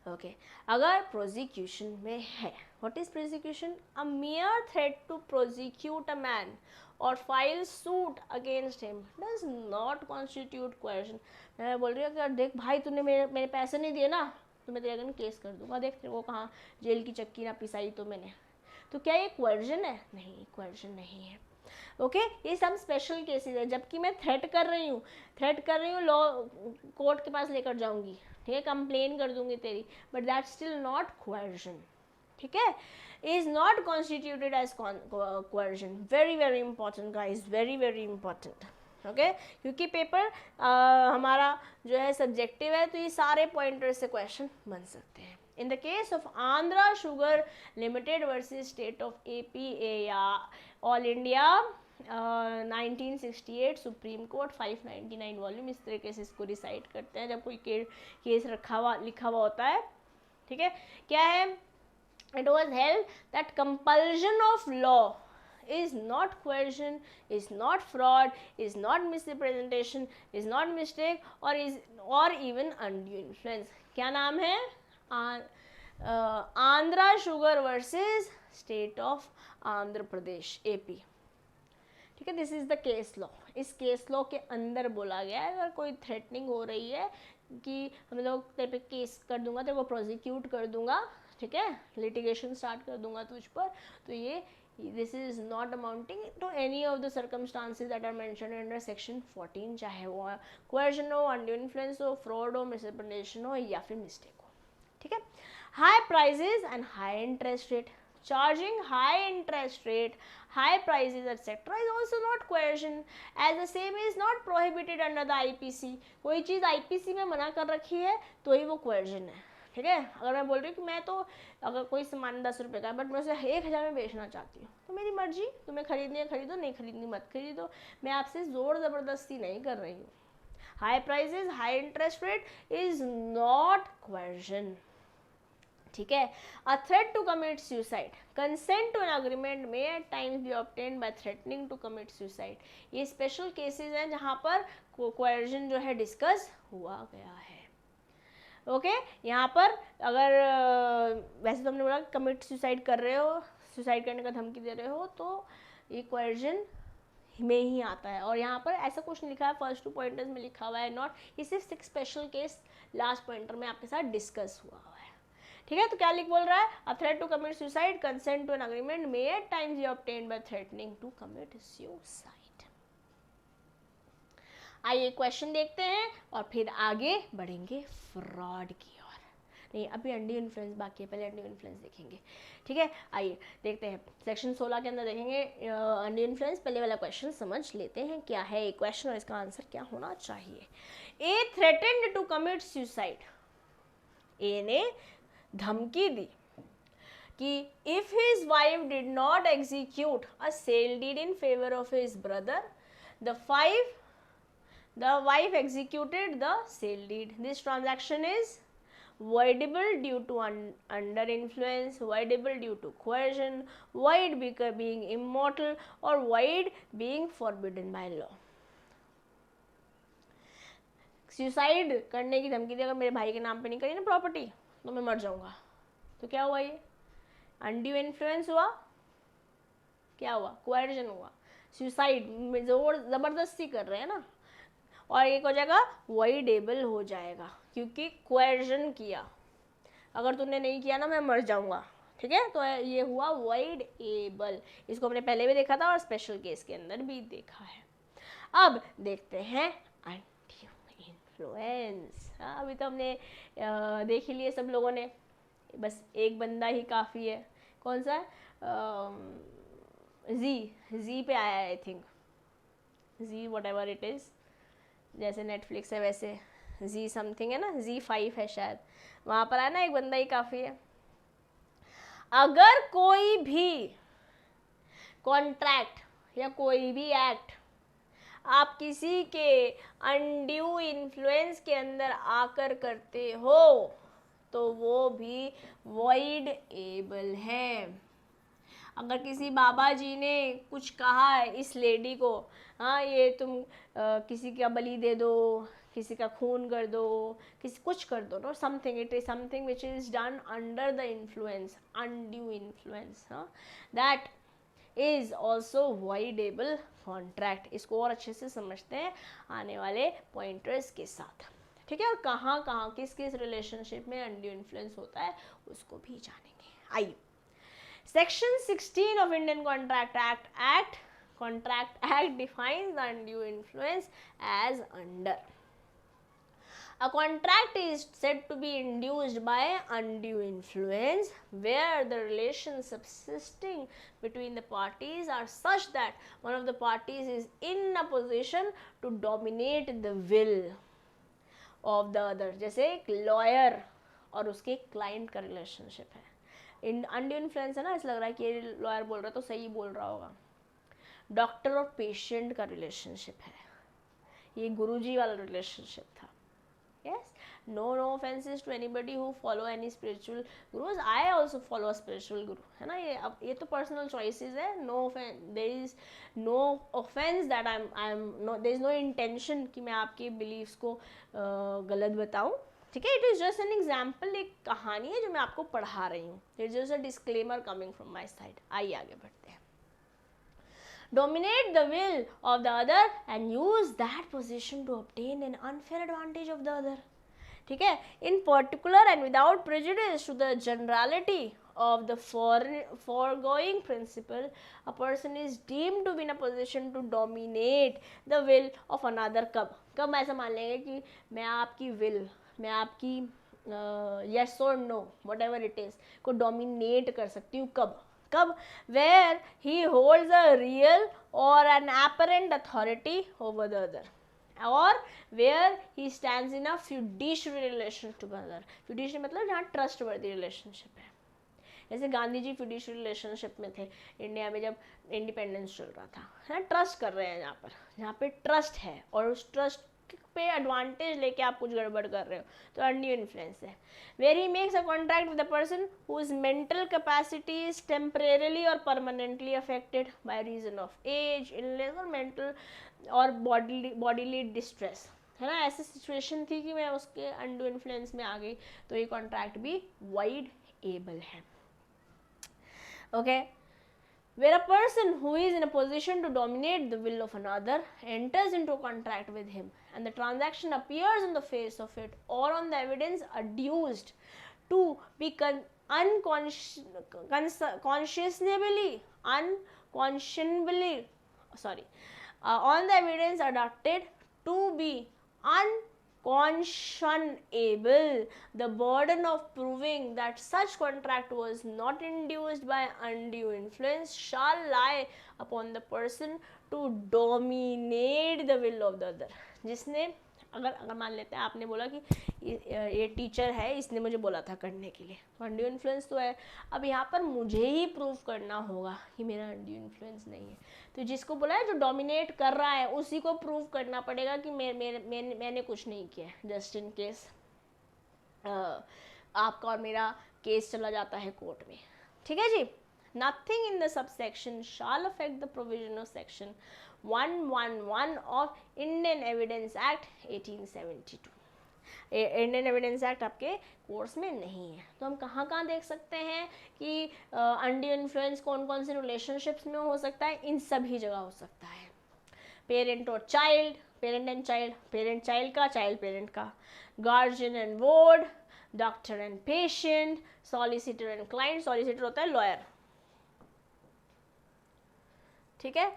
okay, अगर prosecution में है, what is prosecution? A mere threat to prosecute a man or file suit against him does not constitute coercion। मैं बोल रही हूँ कि देख भाई, तूने मेरे पैसे नहीं दिए ना, तो मैं तेरे अगेंस्ट केस कर दूंगा, देख तेरे को कहाँ जेल की चक्की ना पिसाई तो मैंने। तो क्या ये coercion है? नहीं, coercion नहीं है। ओके, ये सब स्पेशल केसेस है। जबकि मैं थ्रेट कर रही हूँ, लॉ कोर्ट के पास लेकर जाऊंगी, ठीक है, कंप्लेन कर दूंगी तेरी, but that still not coercion, ठीक है, is not constituted as coercion। very very important guys, very very important। Okay, क्योंकि पेपर हमारा जो है सब्जेक्टिव है, तो ये सारे पॉइंटर से क्वेश्चन बन सकते हैं। In the case of Andhra Sugar Limited versus State of AP या All India 1968 supreme court 599 volume, इस तरीके से इसको डिसाइड करते हैं जब कोई केस लिखा हुआ होता है, ठीक है। क्या है? It was held that compulsion of law is not coercion, is not fraud, is not misrepresentation, is not mistake, or even undue influence। क्या नाम है? Andhra sugar versus state of Andhra Pradesh, AP, ठीक है। This is the case law. इस case law के अंदर बोला गया है, अगर कोई थ्रेटनिंग हो रही है कि हम लोग तेरे पे केस कर दूंगा, तेरे को प्रोसिक्यूट कर दूंगा, ठीक है, लिटिगेशन स्टार्ट कर दूंगा तुझ पर, तो ये this is not amounting to any of the circumstances that are mentioned under section 14, चाहे वो कोएर्शन हो, अनड्यू इन्फ्लुएंस हो, फ्रॉड हो, मिसरिप्रेजेंटेशन हो, या फिर मिस्टेक हो, ठीक है। High prices and high interest rate, charging high interest rate, high prices etc. is also not coercion, as the same is not prohibited under the IPC। कोई चीज़ IPC में मना कर रखी है तो ही वो coercion है, ठीक है। अगर मैं बोल रही हूँ कि मैं तो अगर कोई सामान 10 रुपये का, बट मैं उसे 1000 में बेचना चाहती हूँ, तो मेरी मर्जी, तुम्हें खरीदनी है खरीदो, नहीं खरीदनी मत खरीदो, मैं आपसे ज़ोर ज़बरदस्ती नहीं कर रही हूँ। High prices, high interest rate is not coercion, ठीक है। A threat to commit suicide, consent to an agreement may at times be obtained by threatening to commit suicide. ये स्पेशल केसेस हैं जहाँ पर कोएर्जन जो है डिस्कस हुआ गया है। ओके यहाँ पर अगर वैसे तो हमने बोला कमिट सुसाइड कर रहे हो, सुसाइड करने का धमकी दे रहे हो, तो ये कोएर्जन में ही आता है। और यहाँ पर ऐसा कुछ नहीं लिखा है, फर्स्ट 2 पॉइंटर्स में लिखा हुआ है नॉट, ये सिर्फ 6 स्पेशल केस लास्ट पॉइंटर में आपके साथ डिस्कस हुआ है। ठीक है, तो क्या लिख बोल रहा है, a threat to commit suicide, consent to an agreement may at times be obtained by threatening to commit suicide. आइए क्वेश्चन देखते हैं और फिर आगे बढ़ेंगे फ्रॉड की ओर। नहीं, अभी अनड्यू इन्फ्लुएंस बाकी है, पहले अनड्यू इन्फ्लुएंस देखेंगे। ठीक है, आइए देखते हैं सेक्शन 16 के अंदर देखेंगे अनड्यू इन्फ्लुएंस। पहले वाला क्वेश्चन समझ लेते हैं क्या है ये क्वेश्चन और इसका आंसर क्या होना चाहिए। A threatened to commit suicide, A ने धमकी दी कि if his wife did not execute a sale deed in favour of his brother, the wife executed the sale deed. This transaction is voidable due to under influence, voidable due to coercion, void being immortal, or void being forbidden by law. Suicide करने की धमकी दी, अगर मेरे भाई के नाम पे नहीं करी ना प्रॉपर्टी तो मैं मर जाऊंगा। तो क्या हुआ, ये अनड्यू इन्फ्लुएंस हुआ, क्या हुआ, कोएर्जन हुआ। सुसाइड में जोर जबरदस्ती कर रहे हैं ना, और एक हो जाएगा वॉइडेबल हो जाएगा क्योंकि कोएर्जन किया। अगर तूने नहीं किया ना मैं मर जाऊंगा। ठीक है, तो ये हुआ वॉइडेबल। इसको हमने पहले भी देखा था और स्पेशल केस के अंदर भी देखा है। अब देखते हैं अनड्यू इन्फ्लुएंस। अभी तो हमने देख ही लिए सब लोगों ने, बस एक बंदा ही काफ़ी है। कौन सा जी पे आया है I think, Zee whatever it is, जैसे नेटफ्लिक्स है वैसे जी समथिंग है ना, Z5 है शायद, वहाँ पर है ना एक बंदा ही काफ़ी है। अगर कोई भी कॉन्ट्रैक्ट या कोई भी एक्ट आप किसी के अनड्यू इन्फ्लुएंस के अंदर आकर करते हो तो वो भी वॉइडेबल है। अगर किसी बाबा जी ने कुछ कहा है इस लेडी को, हाँ ये तुम किसी का बलि दे दो, किसी का खून कर दो, किसी कुछ कर दो, know something, it is something which is done under the influence, undue influence, that is also voidable contract. इसको और अच्छे से समझते हैं आने वाले पॉइंटर्स के साथ। ठीक है, और कहाँ कहाँ किस किस रिलेशनशिप में अनड्यू इन्फ्लुएंस होता है उसको भी जानेंगे। आइए, Section 16 of Indian Contract Act defines the undue influence as under. A contract is said to be induced by undue influence where the relations subsisting between the parties are such that one of the parties is in a position to dominate the will of the other. जैसे एक lawyer और उसके client का relationship है। Undue influence है ना, ऐसा लग रहा है कि ये लॉयर बोल रहा है तो सही बोल रहा होगा। डॉक्टर और पेशेंट का रिलेशनशिप है, ये गुरुजी वाला रिलेशनशिप था। Yes, no offences to anybody who follow any spiritual gurus, I also follow a spiritual guru, है ना। ये अब ये तो पर्सनल चॉइसेस है। No there is no offence that I am no, there is no intention कि मैं आपके बिलीव्स को गलत बताऊं। ठीक है, it is just an example, एक कहानी है जो मैं आपको पढ़ा रही हूँ। It is just a disclaimer coming from my side. आइए आगे बढ़ते हैं। Dominate the will of the other and use that position to obtain an unfair advantage of the other. ठीक है, in particular and without prejudice to the generality of the foregoing principle, a person is deemed to be in a position to dominate the will of another. कब ऐसा मान लेंगे कि मैं आपकी will, मैं आपकी yes or no whatever it is को dominate कर सकती हूँ। कब where he holds a real or an apparent authority over the other, or where he stands in a fiduciary relationship to another. fiduciary मतलब जहाँ trustworthy relationship है। जैसे Gandhi ji fiducial relationship में थे इंडिया में जब इंडिपेंडेंस चल रहा था, है ना। ट्रस्ट कर रहे हैं यहाँ पे ट्रस्ट है और उस ट्रस्ट पे एडवांटेज लेके आप कुछ गड़बड़ कर रहे हो तो अनड्यू इन्फ्लुएंस है। Where he makes a contract with the person whose mental capacity is temporarily और permanently affected by reason of age, illness और मेंटल और बॉडीली डिस्ट्रेस, है ना। ऐसी सिचुएशन थी कि मैं उसके अनड्यू इन्फ्लुएंस में आ गई, तो ये कॉन्ट्रैक्ट भी वाइड एबल है। Okay, where a person who is in a position to dominate the will of another enters into contract with him and the transaction appears on the face of it or on the evidence adduced to be on the evidence adduced to be unconscionable, the burden of proving that such contract was not induced by undue influence shall lie upon the person to dominate the will of the other. जिसने अगर मान लेते हैं आपने बोला कि ये teacher है, इसने मुझे बोला था करने के लिए, तो अनड्यू इन्फ्लुएंस तो है। अब यहाँ पर मुझे ही प्रूव करना होगा कि मेरा अनड्यू इन्फ्लुएंस नहीं है, तो जिसको बोला है जो डोमिनेट कर रहा है उसी को प्रूव करना पड़ेगा कि मैंने कुछ नहीं किया है, जस्ट इन केस आपका और मेरा केस चला जाता है कोर्ट में। ठीक है जी। Nothing in the subsection shall affect the provision of section 111 of Indian Evidence Act 1872. Indian evidence act आपके कोर्स में नहीं है। तो हम कहाँ कहाँ देख सकते हैं कि अनड्यू इन्फ्लुएंस कौन कौन से रिलेशनशिप्स में हो सकता है? इन सभी जगह हो सकता है। पेरेंट और child, parent and child, parent child का, चाइल्ड पेरेंट का, guardian and ward, doctor and patient, solicitor and client, solicitor होता है लॉयर, ठीक है,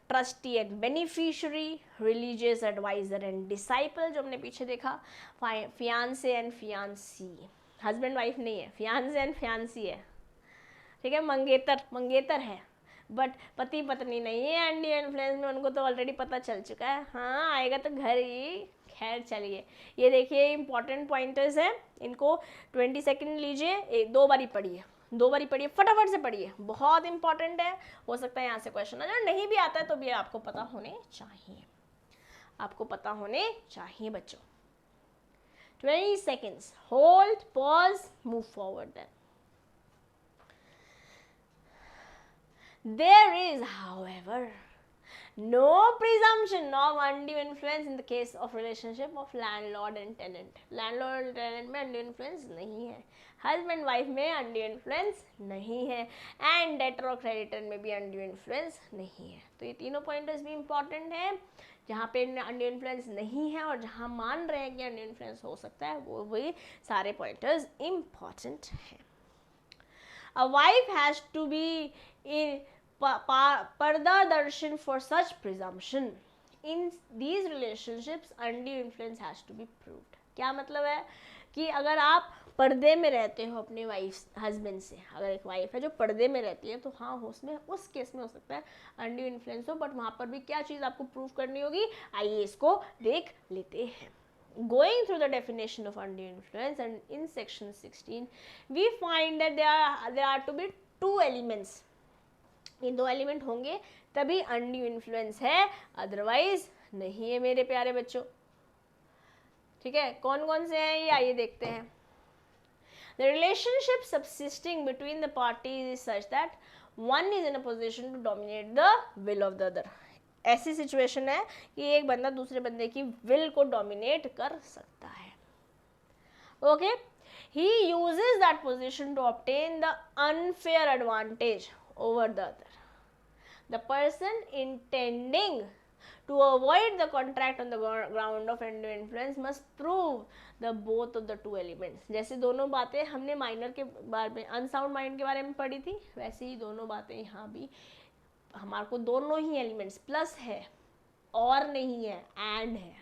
trustee and beneficiary, religious adviser and disciple जो हमने पीछे देखा, fiance and fiancee, husband wife नहीं है, फियांसे एंड फियांसी है, ठीक है, मंगेतर है बट पति पत्नी नहीं है। अनड्यू इन्फ्लुएंस में उनको तो ऑलरेडी पता चल चुका है, हाँ आएगा तो घर ही। खैर चलिए, ये देखिए इंपॉर्टेंट पॉइंटर्स हैं, इनको 20 सेकेंड लीजिए, दो बारी पढ़िए, फटाफट से पढ़िए, बहुत इंपॉर्टेंट है। हो सकता है यहाँ से क्वेश्चन आ जाए, नहीं भी आता है तो भी आपको पता होने चाहिए, आपको पता होने चाहिए बच्चों। 20 seconds, hold, pause, move forward then. There is, however, no presumption of undue influence in the case of relationship of landlord and tenant. Landlord and tenant में undue influence नहीं है, husband wife में undue influence नहीं है, and debtor और creditor में भी undue influence नहीं है। तो ये तीनों pointers भी important है, जहाँ पे undue influence नहीं है और जहाँ मान रहे हैं कि undue influence हो सकता है, वो वही सारे pointers important हैं। A wife has to be in parda darshan for such presumption. In these relationships undue influence has to be proved. क्या मतलब है कि अगर आप पर्दे में रहते हो अपने वाइफ हस्बैंड से, अगर एक वाइफ है जो पर्दे में रहती है तो हाँ उसमें उस केस में हो सकता है अनड्यू इन्फ्लुएंस हो, बट वहाँ पर भी क्या चीज़ आपको प्रूव करनी होगी, आइए इसको देख लेते हैं। Going through the definition of undue influence, and in section 16 we find that there are to be two elements. ये दो एलिमेंट होंगे तभी अनड्यू इन्फ्लुएंस है, अदरवाइज नहीं है मेरे प्यारे बच्चों। ठीक है, कौन कौन से हैं ये आइए देखते हैं। The relationship subsisting between the parties is such that one is in a position to dominate the will of the other. ऐसी सिचुएशन है कि एक बंदा दूसरे बंदे की विल को डोमिनेट कर सकता है। Okay, he uses that position to obtain the unfair advantage over the other. The person intending to avoid the contract on the ground of undue influence must prove the both of the two elements. जैसे दोनों बातें हमने minor के बारे में, unsound mind के बारे में पढ़ी थी, वैसे ही दोनों बातें यहाँ भी हमारे को दोनों ही एलिमेंट्स, प्लस है और नहीं है, एंड है,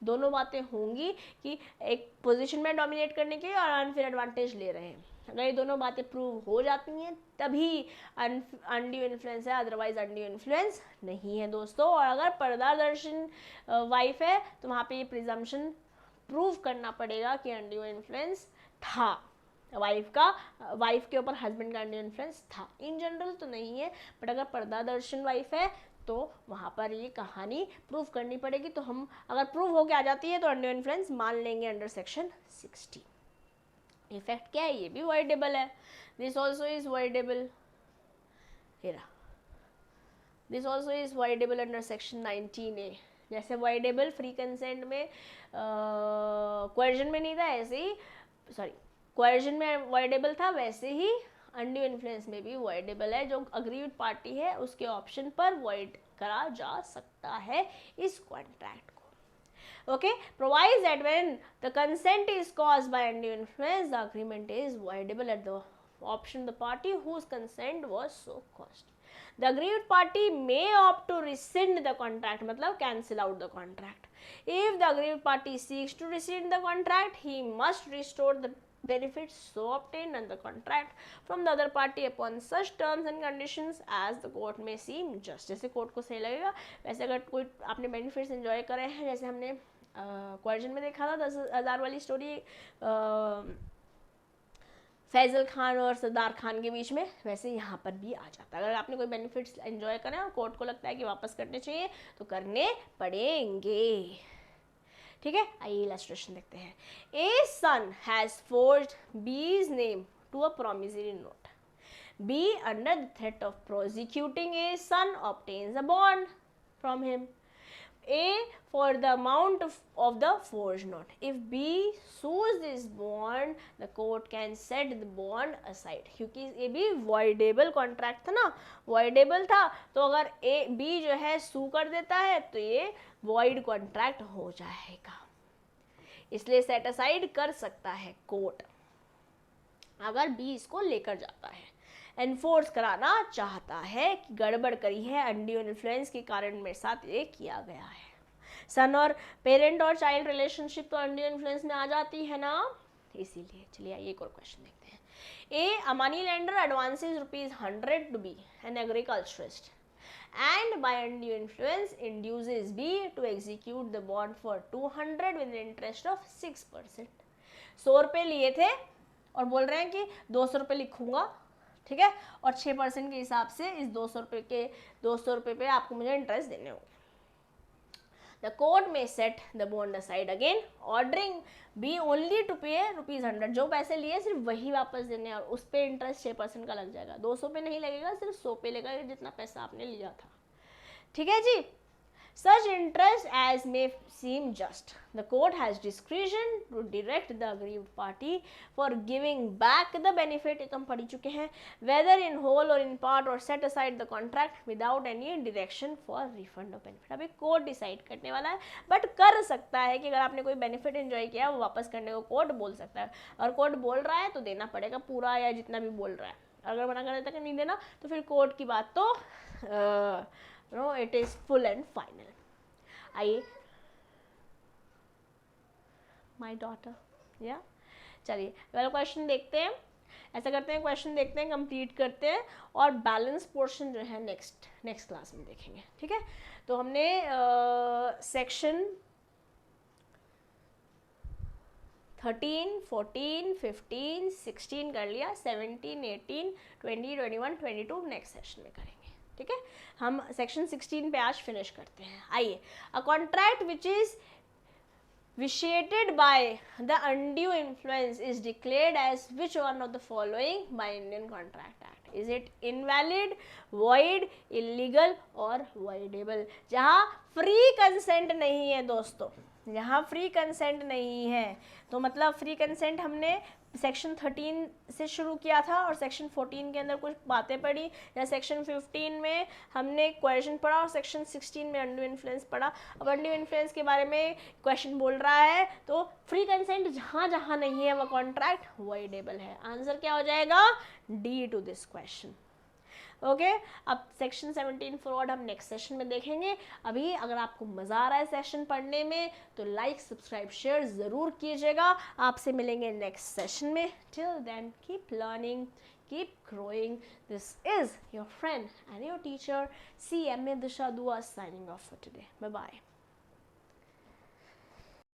दोनों बातें होंगी कि एक पोजीशन में डोमिनेट करने के और अनफेयर एडवांटेज ले रहे हैं। अगर ये दोनों बातें प्रूव हो जाती हैं तभी अनड्यू इन्फ्लुएंस है, अदरवाइज अनड्यू इन्फ्लुएंस नहीं है दोस्तों। और अगर पर्दादर्शन वाइफ है तो वहाँ पे ये प्रिजम्पशन प्रूव करना पड़ेगा कि अनड्यू इन्फ्लुएंस था, वाइफ के ऊपर हस्बैंड का अनड्यू इन्फ्लुएंस था। इन जनरल तो नहीं है, बट अगर पर्दादर्शन वाइफ है तो वहाँ पर ये कहानी प्रूव करनी पड़ेगी। तो हम अगर प्रूव होके आ जाती है तो अनड्यू इन्फ्लुएंस मान लेंगे अंडर सेक्शन 60। इफेक्ट क्या है, ये भी वॉइडेबल है, this also is voidable, this also is voidable under section 19A। जैसे वॉइडेबल फ्री कंसेंट में कोएर्जन में नहीं था, ऐसे ही सॉरी कोएर्जन में वॉइडेबल था, वैसे ही अनड्यू इन्फ्लुएंस में भी वॉइडेबल है। जो अग्रीड पार्टी है उसके ऑप्शन पर वॉइड करा जा सकता है इस कॉन्ट्रैक्ट को। Okay, provides that when the consent is caused by undue influence the agreement is voidable at the option the party whose consent was so caused. The aggrieved party may opt to rescind the contract, मतलब cancel out the contract. If the aggrieved party seeks to rescind the contract, he must restore the benefits so obtained under the contract from the other party upon such terms and conditions as the court may seem just. जैसे court को सही लगेगा वैसे। अगर कोई आपने benefits enjoy करे हैं, जैसे हमने कोएर्जन में देखा था 10,000 वाली स्टोरी फैजल खान और सरदार खान के बीच में, वैसे यहाँ पर भी आ जाता है। अगर आपने कोई बेनिफिट्स एंजॉय करें और कोर्ट को लगता है कि वापस करने चाहिए तो करने पड़ेंगे। ठीक है, आइए इलस्ट्रेशन देखते हैं। A son has forged B's name to a promissory note. B under the threat of prosecuting A son obtains a bond from him A for the amount of the forged note. If B sues this bond, the court can set the bond aside. क्योंकि ये भी voidable contract था ना, voidable था, तो अगर B जो है sue कर देता है तो ये void contract हो जाएगा, इसलिए set aside कर सकता है कोर्ट अगर B इसको लेकर जाता है। एनफोर्स कराना चाहता है कि गड़बड़ करी है, अनड्यू इन्फ्लुएंस के कारण मेरे साथ ये किया गया है। सन और पेरेंट और चाइल्ड रिलेशनशिप तो अनड्यू इन्फ्लुएंस में आ जाती है ना, इसीलिए। चलिए आइए एक और क्वेश्चन देखते हैं। A money lender advances ₹100 to B an agriculturist and by undue influence induces B to execute the bond for 200 with an interest of 6%। 100 रुपये लिए थे और बोल रहे हैं कि 200 रुपये लिखूंगा, ठीक है, और 6% के हिसाब से इस 200 रुपये पे आपको मुझे इंटरेस्ट देने होंगे। The court may set the bond aside again, ordering B only to pay ₹100। जो पैसे लिए सिर्फ वही वापस देने, और उस पे इंटरेस्ट 6% का लग जाएगा, 200 पे नहीं लगेगा, सिर्फ 100 पे लगेगा जितना पैसा आपने लिया था। ठीक है जी। Such interest as may seem just. The court has discretion to direct the aggrieved party for giving back the benefit, हम पढ़ चुके हैं, whether in whole or in part, or set aside the contract without any direction for refund of benefit। अभी court decide करने वाला है, but कर सकता है कि अगर आपने कोई बेनिफिट एंजॉय किया वो वापस करने को कोर्ट बोल सकता है। और कोर्ट बोल रहा है तो देना पड़ेगा पूरा या जितना भी बोल रहा है। अगर मना कर देता कि नहीं देना तो फिर कोर्ट की बात तो no it is full and final. आइए माई डॉटर या चलिए वाला क्वेश्चन देखते हैं। ऐसा करते हैं, क्वेश्चन देखते हैं, कंप्लीट करते हैं, और बैलेंस पोर्शन जो है नेक्स्ट क्लास में देखेंगे। ठीक है, तो हमने सेक्शन 13, 14, 15, 16 कर लिया, 17, 18, 20, 21, 22 नेक्स्ट सेशन में करेंगे। ठीक है, हम सेक्शन 16 पे आज फिनिश करते हैं। आइए, अ contract which is vitiated by the undue influence is declared as which one of the following by Indian Contract Act? Is it invalid, void, illegal और voidable? जहाँ फ्री कंसेंट नहीं है दोस्तों, यहाँ फ्री कंसेंट नहीं है, तो मतलब फ्री कंसेंट हमने सेक्शन 13 से शुरू किया था और सेक्शन 14 के अंदर कुछ बातें पढ़ी, या सेक्शन 15 में हमने क्वेश्चन पढ़ा और सेक्शन 16 में अनड्यू इन्फ्लुएंस पढ़ा। अब अनड्यू इन्फ्लुएंस के बारे में क्वेश्चन बोल रहा है, तो फ्री कंसेंट जहाँ जहाँ नहीं है वह कॉन्ट्रैक्ट वॉइडेबल है। आंसर क्या हो जाएगा? D to this question. Okay, अब सेक्शन 17 फ्रॉड हम नेक्स्ट सेशन में देखेंगे। अभी अगर आपको मज़ा आ रहा है सेशन पढ़ने में तो लाइक, सब्सक्राइब, शेयर ज़रूर कीजिएगा। आपसे मिलेंगे नेक्स्ट सेशन में। Till then keep learning, keep growing. This is your friend and your teacher CMA Disha Dua signing off for today. Bye bye.